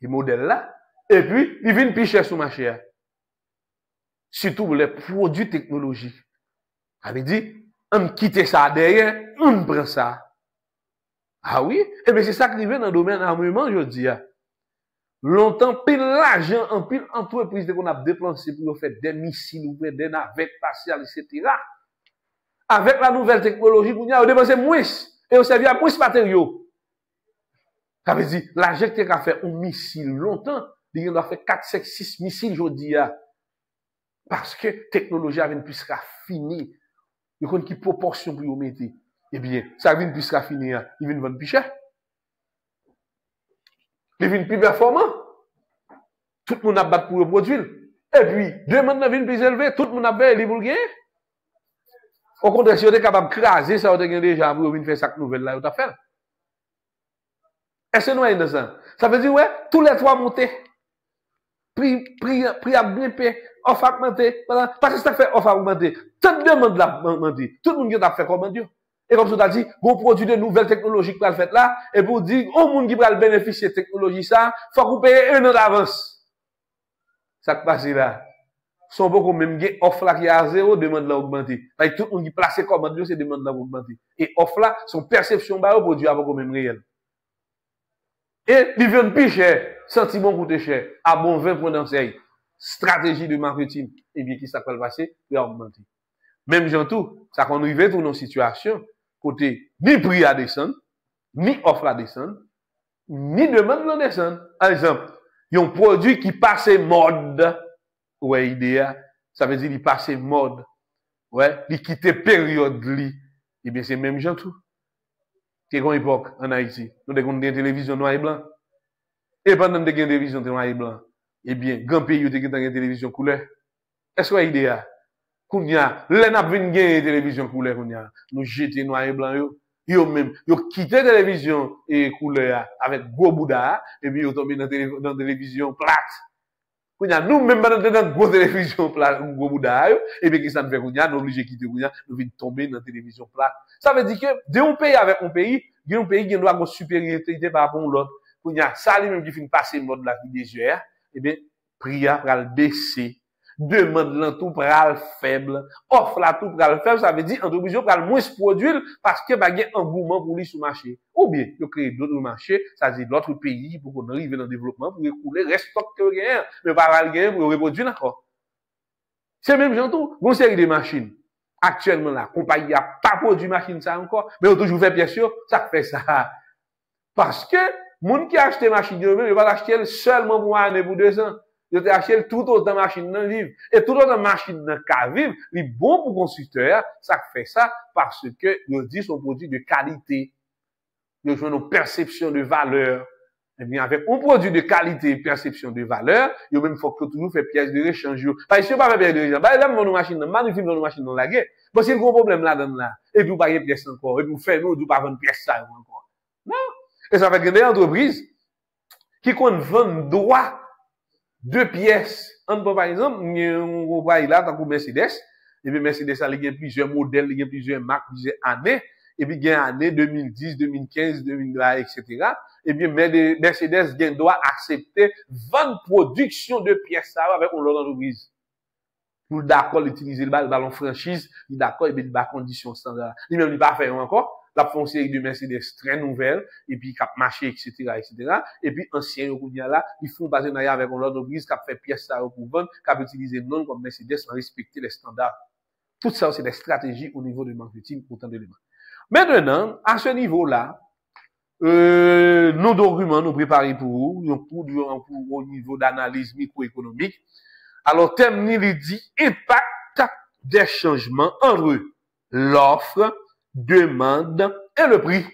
Les modèles là. Et puis, il vient plus cher sur le marché. Surtout pour les produits technologiques. Ça veut dire, on quitte ça derrière, on prend ça. Ah oui? Eh bien, c'est ça qui vient dans le domaine armement, je dis. Longtemps, pile l'argent, en pile entreprise qu'on a dépensé pour faire des missiles, des navettes spatiales, etc. Avec la nouvelle technologie, on a dépensé moins. Et on servi à moins de matériaux. Ça veut dire, l'argent qui a fait un missile longtemps, il a fait 4, 5, 6 missiles, je dis. Parce que la technologie avait une plus raffinée. Il y a une proportion pour y mettre. Eh bien, ça vient plus raffiné, il vient vendre plus cher. Il vient plus performant. Tout le monde a battu pour le produire. Et puis, demande vient plus élevé, tout le monde a fait les pour gagner. Au contraire, si on est capable de craser, ça on est déjà pour venir faire cette nouvelle là, on a fait. Est-ce que nous sommes dans ça? Ça veut dire, ouais, tous les trois montés. Prix a grimpé, offre a augmenté. Parce que ça fait offre a augmenté. Tout le monde l'a augmenté. Tout le monde qui a fait comment dire. Et comme ça, on a dit, on produit de nouvelles technologies qui va le faire là, et pour dire, au monde qui va bénéficier de technologie ça, faut qu'on paye 1 an d'avance. Ça qui passe là. Son beaucoup même qui offre là qui est à 0, demande là augmenter. Parce que tout le monde qui place commande, c'est demande là augmenter. Et offre là, son perception bah, au produit avec même réel. Et, ils viennent plus cher, sentiment coûte cher, à bon 20 points d'enseigne. Stratégie de marketing, et bien, qui s'appelle passer, et augmenter. Même gens tout, ça qu'on arrive pour nos situations, côté, ni prix à descendre, ni offre à descendre, ni demande à descendre. Par exemple, il y a un produit qui passe mode, ouais, idéa, ça veut dire, il passe mode, ouais, il quitte période, li, et bien, c'est même gens tout. Qu'est-ce qu'on époque en Haïti? Nous avons une télévision noir et blanc. Et pendant que nous avons une télévision noir et blanc, eh bien, grand pays, nous avons une télévision couleur. Est-ce que c'est idéal? Kounya, les n'a pas une télévision couleur, kounya. Nous jeter noir et blanc, yo même, yo quitté télévision et couleur avec gros bouddha, et puis yo tombé dans télévision plate. Kounya, nous même dans gros télévision plate, gros bouddha, et puis qui ça nous fait kounya, nous obligé quitter kounya, nous vient tomber dans télévision plate. Ça veut dire que, d'un pays avec un pays, il y a un pays qui doit avoir une supériorité par rapport à l'autre. Kounya, ça lui même qui finit passer mode la vie des yeux, et bien, prix a pral baisser, demande là tout pral faible, offre là tout pral faible, ça veut dire entreprise yo pral moins produire parce que ba gen engouement pour lui sur marché. Ou bien yo créer d'autres marchés, ça veut dire l'autre pays pour qu'on arrive dans le développement pour écouler reste stock que gagne, mais pas pral gagne pour reproduire encore. C'est même gens tout, une série de machines. Actuellement la compagnie a pas produit machine ça encore, mais on toujours fait pièce sûr, ça fait ça. Parce que moun qui a acheté machine yo même, il va l'acheter seulement pour 1 an pour 2 ans. Yo te acheté tout autant machine dans vivre et tout autant machine dans ka vivre, li bon pour constructeur, ça fait ça parce que yo dit son produit de qualité. Yo joue une perception de valeur. Eh bien avec un produit de qualité et perception de valeur, yo même faut que toujours fait pièce de rechange yo. Parce que pas faire pièce de rechange, par exemple une machine magnifique dans une machine dans la guerre. Bon c'est le gros problème là dedans là. Et puis pas une pièce encore et puis faire nous pas vendre pièce ça encore. Non. Et ça fait que des entreprises qui comptent vendre droit de pièces. On peut par exemple, on va là dans Mercedes, et puis Mercedes il y a plusieurs modèles, il y a plusieurs marques, plusieurs années, et puis il y a année 2010, 2015, 2020, etc. Et bien Mercedes doit accepter 20 productions de pièces avec une autre entreprise. Pour d'accord utiliser le ballon franchise, il d'accord et bien il conditions standard. Il même il pas faire encore. La font série de Mercedes très nouvelle, et puis cap marché, etc., etc. Et puis, ancien, là, ils font partenariat avec une entreprise qui a fait pièces ça pour vendre, qui a utilisé non comme Mercedes sans respecter les standards. Tout ça, c'est des stratégies au niveau du marketing, autant d'éléments. Maintenant, à ce niveau-là, nos documents nous préparés pour vous, au niveau d'analyse microéconomique. Alors, thème, il dit impact des changements entre l'offre, demande et le prix.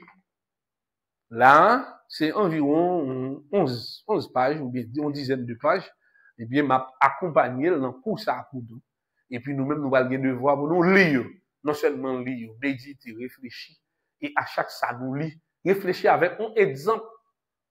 Là, c'est environ 11 pages, ou bien une dizaine de pages. Et bien, m'a accompagné dans le cours à coudou. Et puis, nous-mêmes, nous allons devoir pour nous lire. Non seulement lire, méditer, réfléchir. Et à chaque ça, nous lire, réfléchir avec un exemple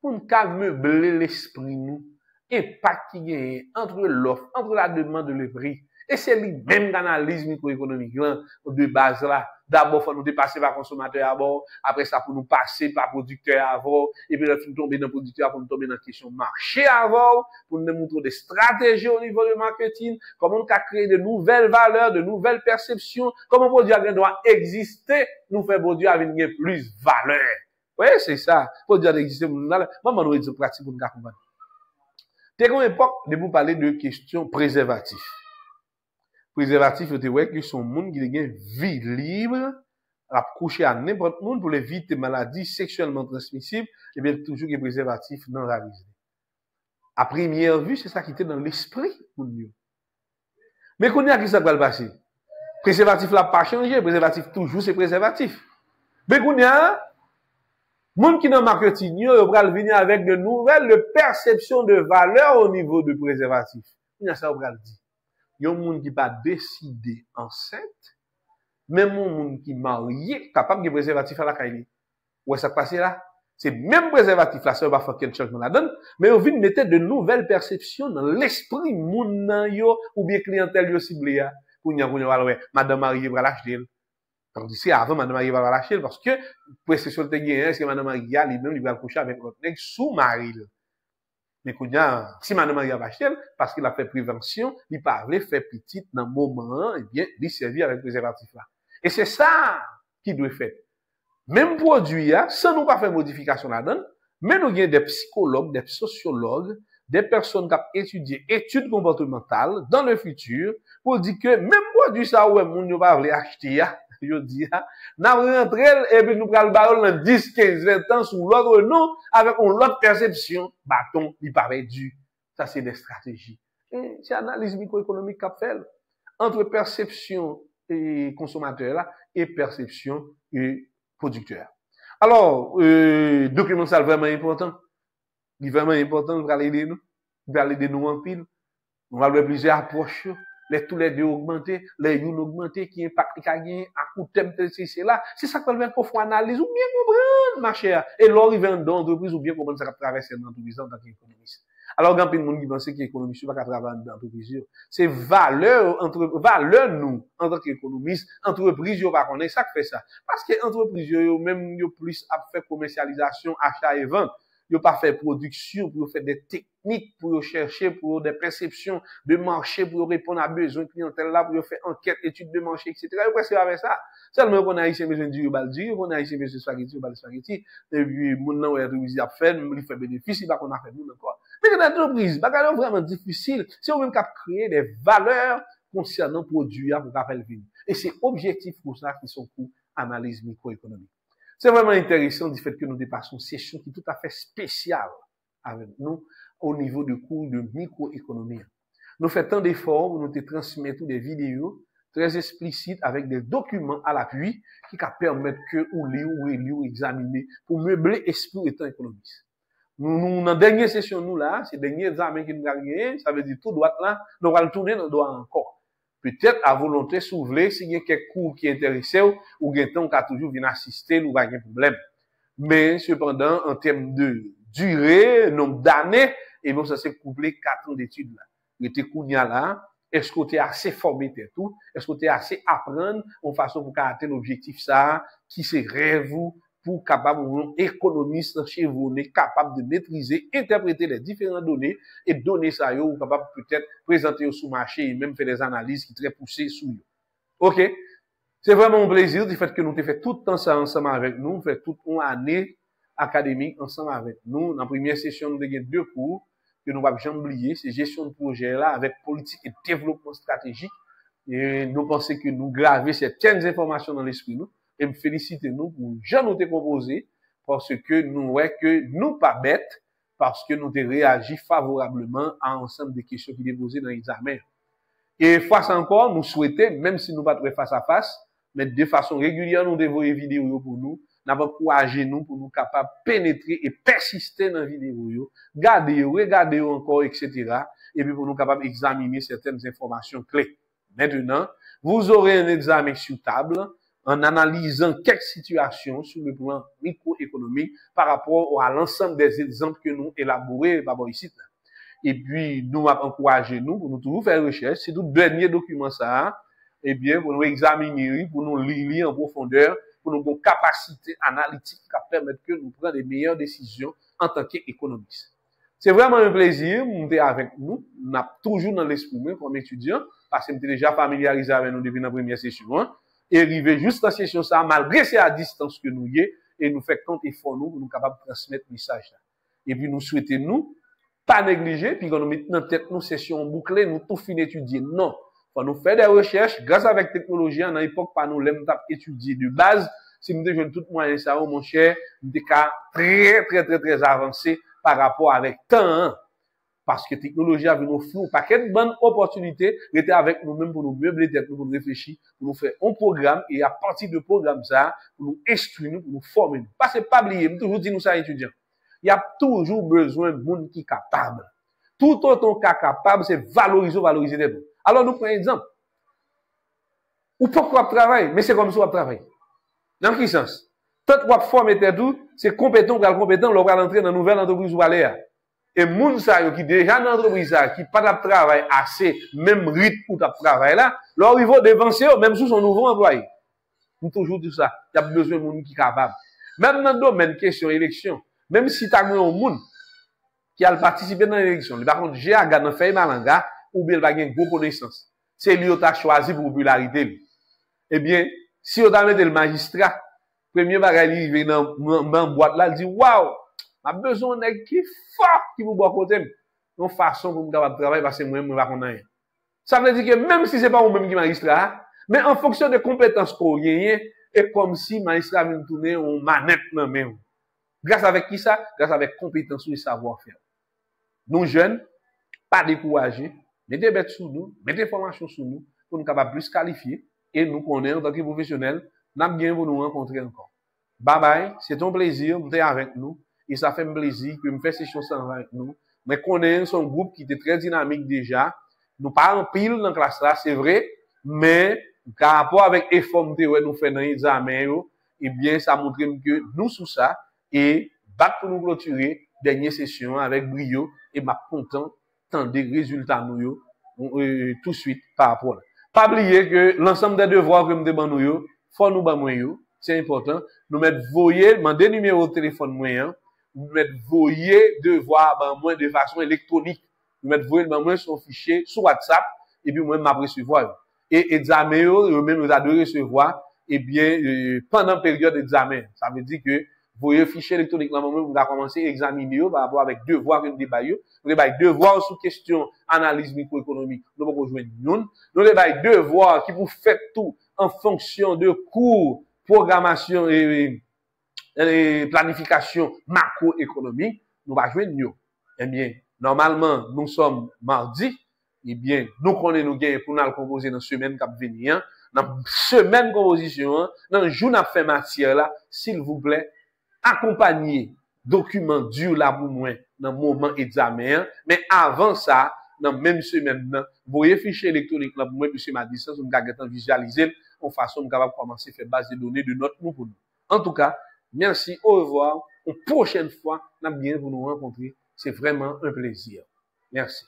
pour nous meubler l'esprit, nous. Impact qui y a entre l'offre, entre la demande et le prix. Et c'est le même d'analyse microéconomique là, de base là. D'abord, il faut nous dépasser par consommateur d'abord. Après ça, pour nous passer par producteur avant. Et puis, nous tomber dans producteur pour nous tomber dans la question marché avant. Pour nous montrer des stratégies au niveau du marketing. Comment on peut créer de nouvelles valeurs, de nouvelles perceptions. Comment produit doit exister. Nous faire produit avec plus valeur. Oui, c'est ça. Produit doit exister. Maman, nous dit pratique pour nous comprendre. T'es une époque de vous parler de questions préservatives. Préservatif, vous voyez que son monde qui a une vie libre, à coucher à n'importe monde pour éviter maladies sexuellement transmissibles, et bien toujours que préservatif non réalisé. À première vue, c'est ça qui était dans l'esprit pour nous. Mais qu'on y a qui ça va le passer? Préservatif là pas changé, préservatif toujours c'est préservatif. Mais qu'on y a, monde qui dans le marketing, il va venir avec de nouvelles perceptions de valeur au niveau du préservatif. Il y a ça, on va le dire. Il y a un monde qui va décider enceinte, même un monde qui marié, capable de préservatif à la caille. Ouais, ça passe là. C'est même préservatif là, ça va faire quelque chose dans la donne, mais on vient mettre de nouvelles perceptions dans l'esprit moun yo, ou bien clientèle yo ciblé ya. Ouais, madame mariée va l'acheter. Tandis que avant, madame mariée va l'acheter parce que, précession te gagne, est-ce que madame mariée, lui-même, il va coucher avec l'autre nègre sous mari. Mais si madame Maria va acheter, parce qu'il a fait prévention, il parlait, fait petite dans le moment, eh bien, il servir avec préservatif là. Et c'est ça qui doit faire. Même produit, sans nous pas faire modification là-dedans, mais nous avons des psychologues, des sociologues, des personnes qui ont étudié études comportementales dans le futur, pour dire que même produit ça, ouais, moun ne va pas acheter, je dis, nous rentrons et puis nous prenons le barreau dans 10, 15, 20 ans sous l'autre nom, avec une autre perception, bâton, il paraît dû. Ça, c'est des stratégies. Et c'est l'analyse microéconomique qu'a fait, entre perception et consommateur là, et perception et producteur. Alors, document ça vraiment important. Il est vraiment important, il va l'aider nous. Il va l'aider nous en pile. On va avoir plusieurs approches. Tous les deux augmenter, les une augmenter, qui impact qui a gagné, à coup de thème, c'est là. C'est ça qu'on va faire pour faire analyse, ou bien comprendre, ma chère. Et là, il vient dans l'entreprise, ou bien comprendre ça va traverser l'entreprise en tant qu'économiste. Alors, quand il y a des gens qui pensent qu'économiste, ne va pas travailler dans l'entreprise, c'est valeur, nous, en tant qu'économiste, entreprise, yo va connaître ça qui fait ça. Parce que entreprise, yo, même, yo plus à faire commercialisation, achat et vente. Yo pas fait production, pour faire des techniques, pour chercher, pour des perceptions de marché, pour répondre à besoins clientèle là, pour faire enquête, études de marché, etc. Yo presque avec ça. Seulement qu'on a ici besoin de dire, qu'on a ici besoin de spaghetti, et puis, mon nom est réussi à faire, il fait bénéfice, il va qu'on a fait moun encore. Mais dans l'entreprise, c'est vraiment difficile. C'est au même qu'à créer des valeurs concernant le produit pour qu'appelle venir. Et c'est objectif pour ça qui sont pour analyse microéconomique. C'est vraiment intéressant du fait que nous dépassons une session qui est tout à fait spéciale avec nous au niveau du cours de microéconomie. Nous faisons tant d'efforts pour nous te transmettre des vidéos très explicites avec des documents à l'appui qui permettent que ou lire ou examiner pour meubler esprit étant économiste. Nous, dans la dernière session, nous là, c'est le dernier examen qui nous a gagné, ça veut dire tout droit là, nous allons tourner dans le droit encore. Peut-être à volonté, si vous voulez, s'il y a quelques cours qui intéressent, ou quelqu'un qui a toujours venu assister, nous pas de problème. Mais, cependant, en termes de durée, nombre d'années, et bon, ça s'est couplé 4 ans d'études là. Il était kounya là, est-ce que tu es assez formé tout? Est-ce que tu es assez apprendre en façon pour atteindre l'objectif ça, qui c'est rêve pour capable économiste chez vous, on est capable de maîtriser, interpréter les différentes données et donner ça ou capable peut-être présenter au sous-marché et même faire des analyses qui sont très poussées sur eux. OK? C'est vraiment un plaisir du fait que nous avons fait tout le temps ça ensemble avec nous, fait toute une année académique ensemble avec nous. Dans la première session, nous avons 2 cours que nous ne pouvons jamais oublier, c'est gestion de projet là avec politique et développement stratégique. Et nous pensons que nous graver certaines informations dans l'esprit nous. Et me féliciter nous pour Jean nous te proposé parce que nous ouais que nous pas bêtes parce que nous te réagi favorablement à ensemble des questions qui déposées dans l'examen. Et face encore, nous souhaitons, même si nous pas face à face, mais de façon régulière, nous devons vidéo pour nous, nous encourager nous pour nous capables de pénétrer et persister dans la vidéo, regarder encore, etc. Et puis pour nous capables d'examiner certaines informations clés. Maintenant, vous aurez un examen sur table, en analysant quelques situations sur le plan microéconomique par rapport à l'ensemble des exemples que nous élaborés par ici. Et puis, nous encourager nous pour nous toujours faire recherche. C'est tout dernier document ça, et bien, pour nous examiner, pour nous lire en profondeur, pour nous avoir une capacité analytique qui permettre que nous prenions les meilleures décisions en tant qu'économistes. C'est vraiment un plaisir, nous sommes avec nous. Nous sommes toujours dans l'esprit comme étudiants, parce que nous sommes déjà familiarisés avec nous depuis la première session, hein. Et arriver juste en session ça, malgré c'est à distance que nous y est, et nous fait tant effort nous, pour nous capables de transmettre le message là. Et puis nous souhaitons nous, pas négliger, puis quand nous mettons dans tête nos sessions bouclées, nous tout fin étudier. Non. Faut nous faire des recherches, grâce avec technologie, en époque, pas nous l'aime étudier de base. Si nous devons tout moyen ça, mon cher, nous sommes très avancé par rapport avec temps, hein. Parce que la technologie a vu nous offrir un paquet de bonnes opportunités, rester avec nous-mêmes pour nous meubler tête, pour nous réfléchir, pour nous faire un programme, et à partir de programme ça, pour nous instruire, pour nous former. Parce que pas oublier, je toujours dis nous ça, étudiants. Il y a toujours besoin de monde qui est capable. Tout autant qu'à capable, c'est valoriser des bons. Alors, nous prenons un exemple. Ou pourquoi travailler, mais c'est comme ça qu'on travaille. Dans quel sens? Tant qu'on forme tout, c'est compétent, on va rentrer dans une nouvelle entreprise ou aller. Et moun sa yo qui déjà dans l'entreprise qui pas de travail assez même rythme pour travail là, leur il va devancer même sous son nouveau employé. Nous toujours dit ça, il y a besoin de monde qui est capable. Même dans le domaine question élection, même si tu as un monde qui a participé dans l'élection, par contre j'ai un gars dans feuille malanga ou bien il va gagner gros connaissance. C'est lui qui a choisi pour popularité. Eh bien, si on a mis le magistrat, premier bagage il vient dans boîte là, il dit waouh, a besoin d'un qui fort qui vous boit côté une façon pour me travailler parce que moi je pas connait. Ça veut dire que même si c'est pas moi même qui magistrat, mais en fonction des compétences qu'on gagne, et comme si magistrat vient tourner en manette dans main. Grâce avec qui ça? Grâce avec compétences et savoir-faire. Nous jeunes, pas décourager, mettez bête sur nous, mettez formation sur nous pour nous capables plus qualifier et nous connaître en tant que professionnels, n'a bien pour nous rencontrer encore. Bye bye, c'est un plaisir d'être avec nous. Et ça fait un plaisir que me fait ces choses avec nous. Mais connaissons un groupe qui était très dynamique déjà. Nous pas en pile dans la classe là, c'est vrai. Mais, par rapport avec l'effort que nous faisons dans l'examen, eh bien, ça montre que nous sous ça, et battre pour nous clôturer, dernière session avec brio, et m'a content, tant des résultats nous, tout de suite, par rapport à là. Pas oublier que l'ensemble des devoirs que nous demandons nous, faut nous battre c'est important. Nous mettre voyer, demander numéro de téléphone moyen, nous mettre voyer devoir ben moi de façon électronique. Nous mettre voyer ben moi son fichier sur WhatsApp et puis moi m'a recevoir. Et examen yo même nous a de recevoir et bien pendant période d'examen. Ça veut dire que voyer fichier électronique là moi vous a commencer à examiner par rapport avec devoir que nous débat yo. Nous débat devoir sur question analyse microéconomique. Nous pas joindre nous débat devoir qui vous fait tout en fonction de cours, programmation et planification macroéconomique, nous va jouer nous. Eh bien, normalement, nous sommes mardi, eh bien, nous connaissons nous gains pour nous composer dans la semaine qui venir, dans la semaine composition, dans le jour n'a fait matière là, s'il vous plaît, accompagnez document dur là pour moi dans le moment examen, mais avant ça, dans la même semaine, vous voyez fichier électronique là pour moi, puisque ma distance, nous avons visualiser en façon de commencer à faire base de données de notre nous pour nous. En tout cas, merci, au revoir. Une prochaine fois, nous allons bien vous nous rencontrer. C'est vraiment un plaisir. Merci.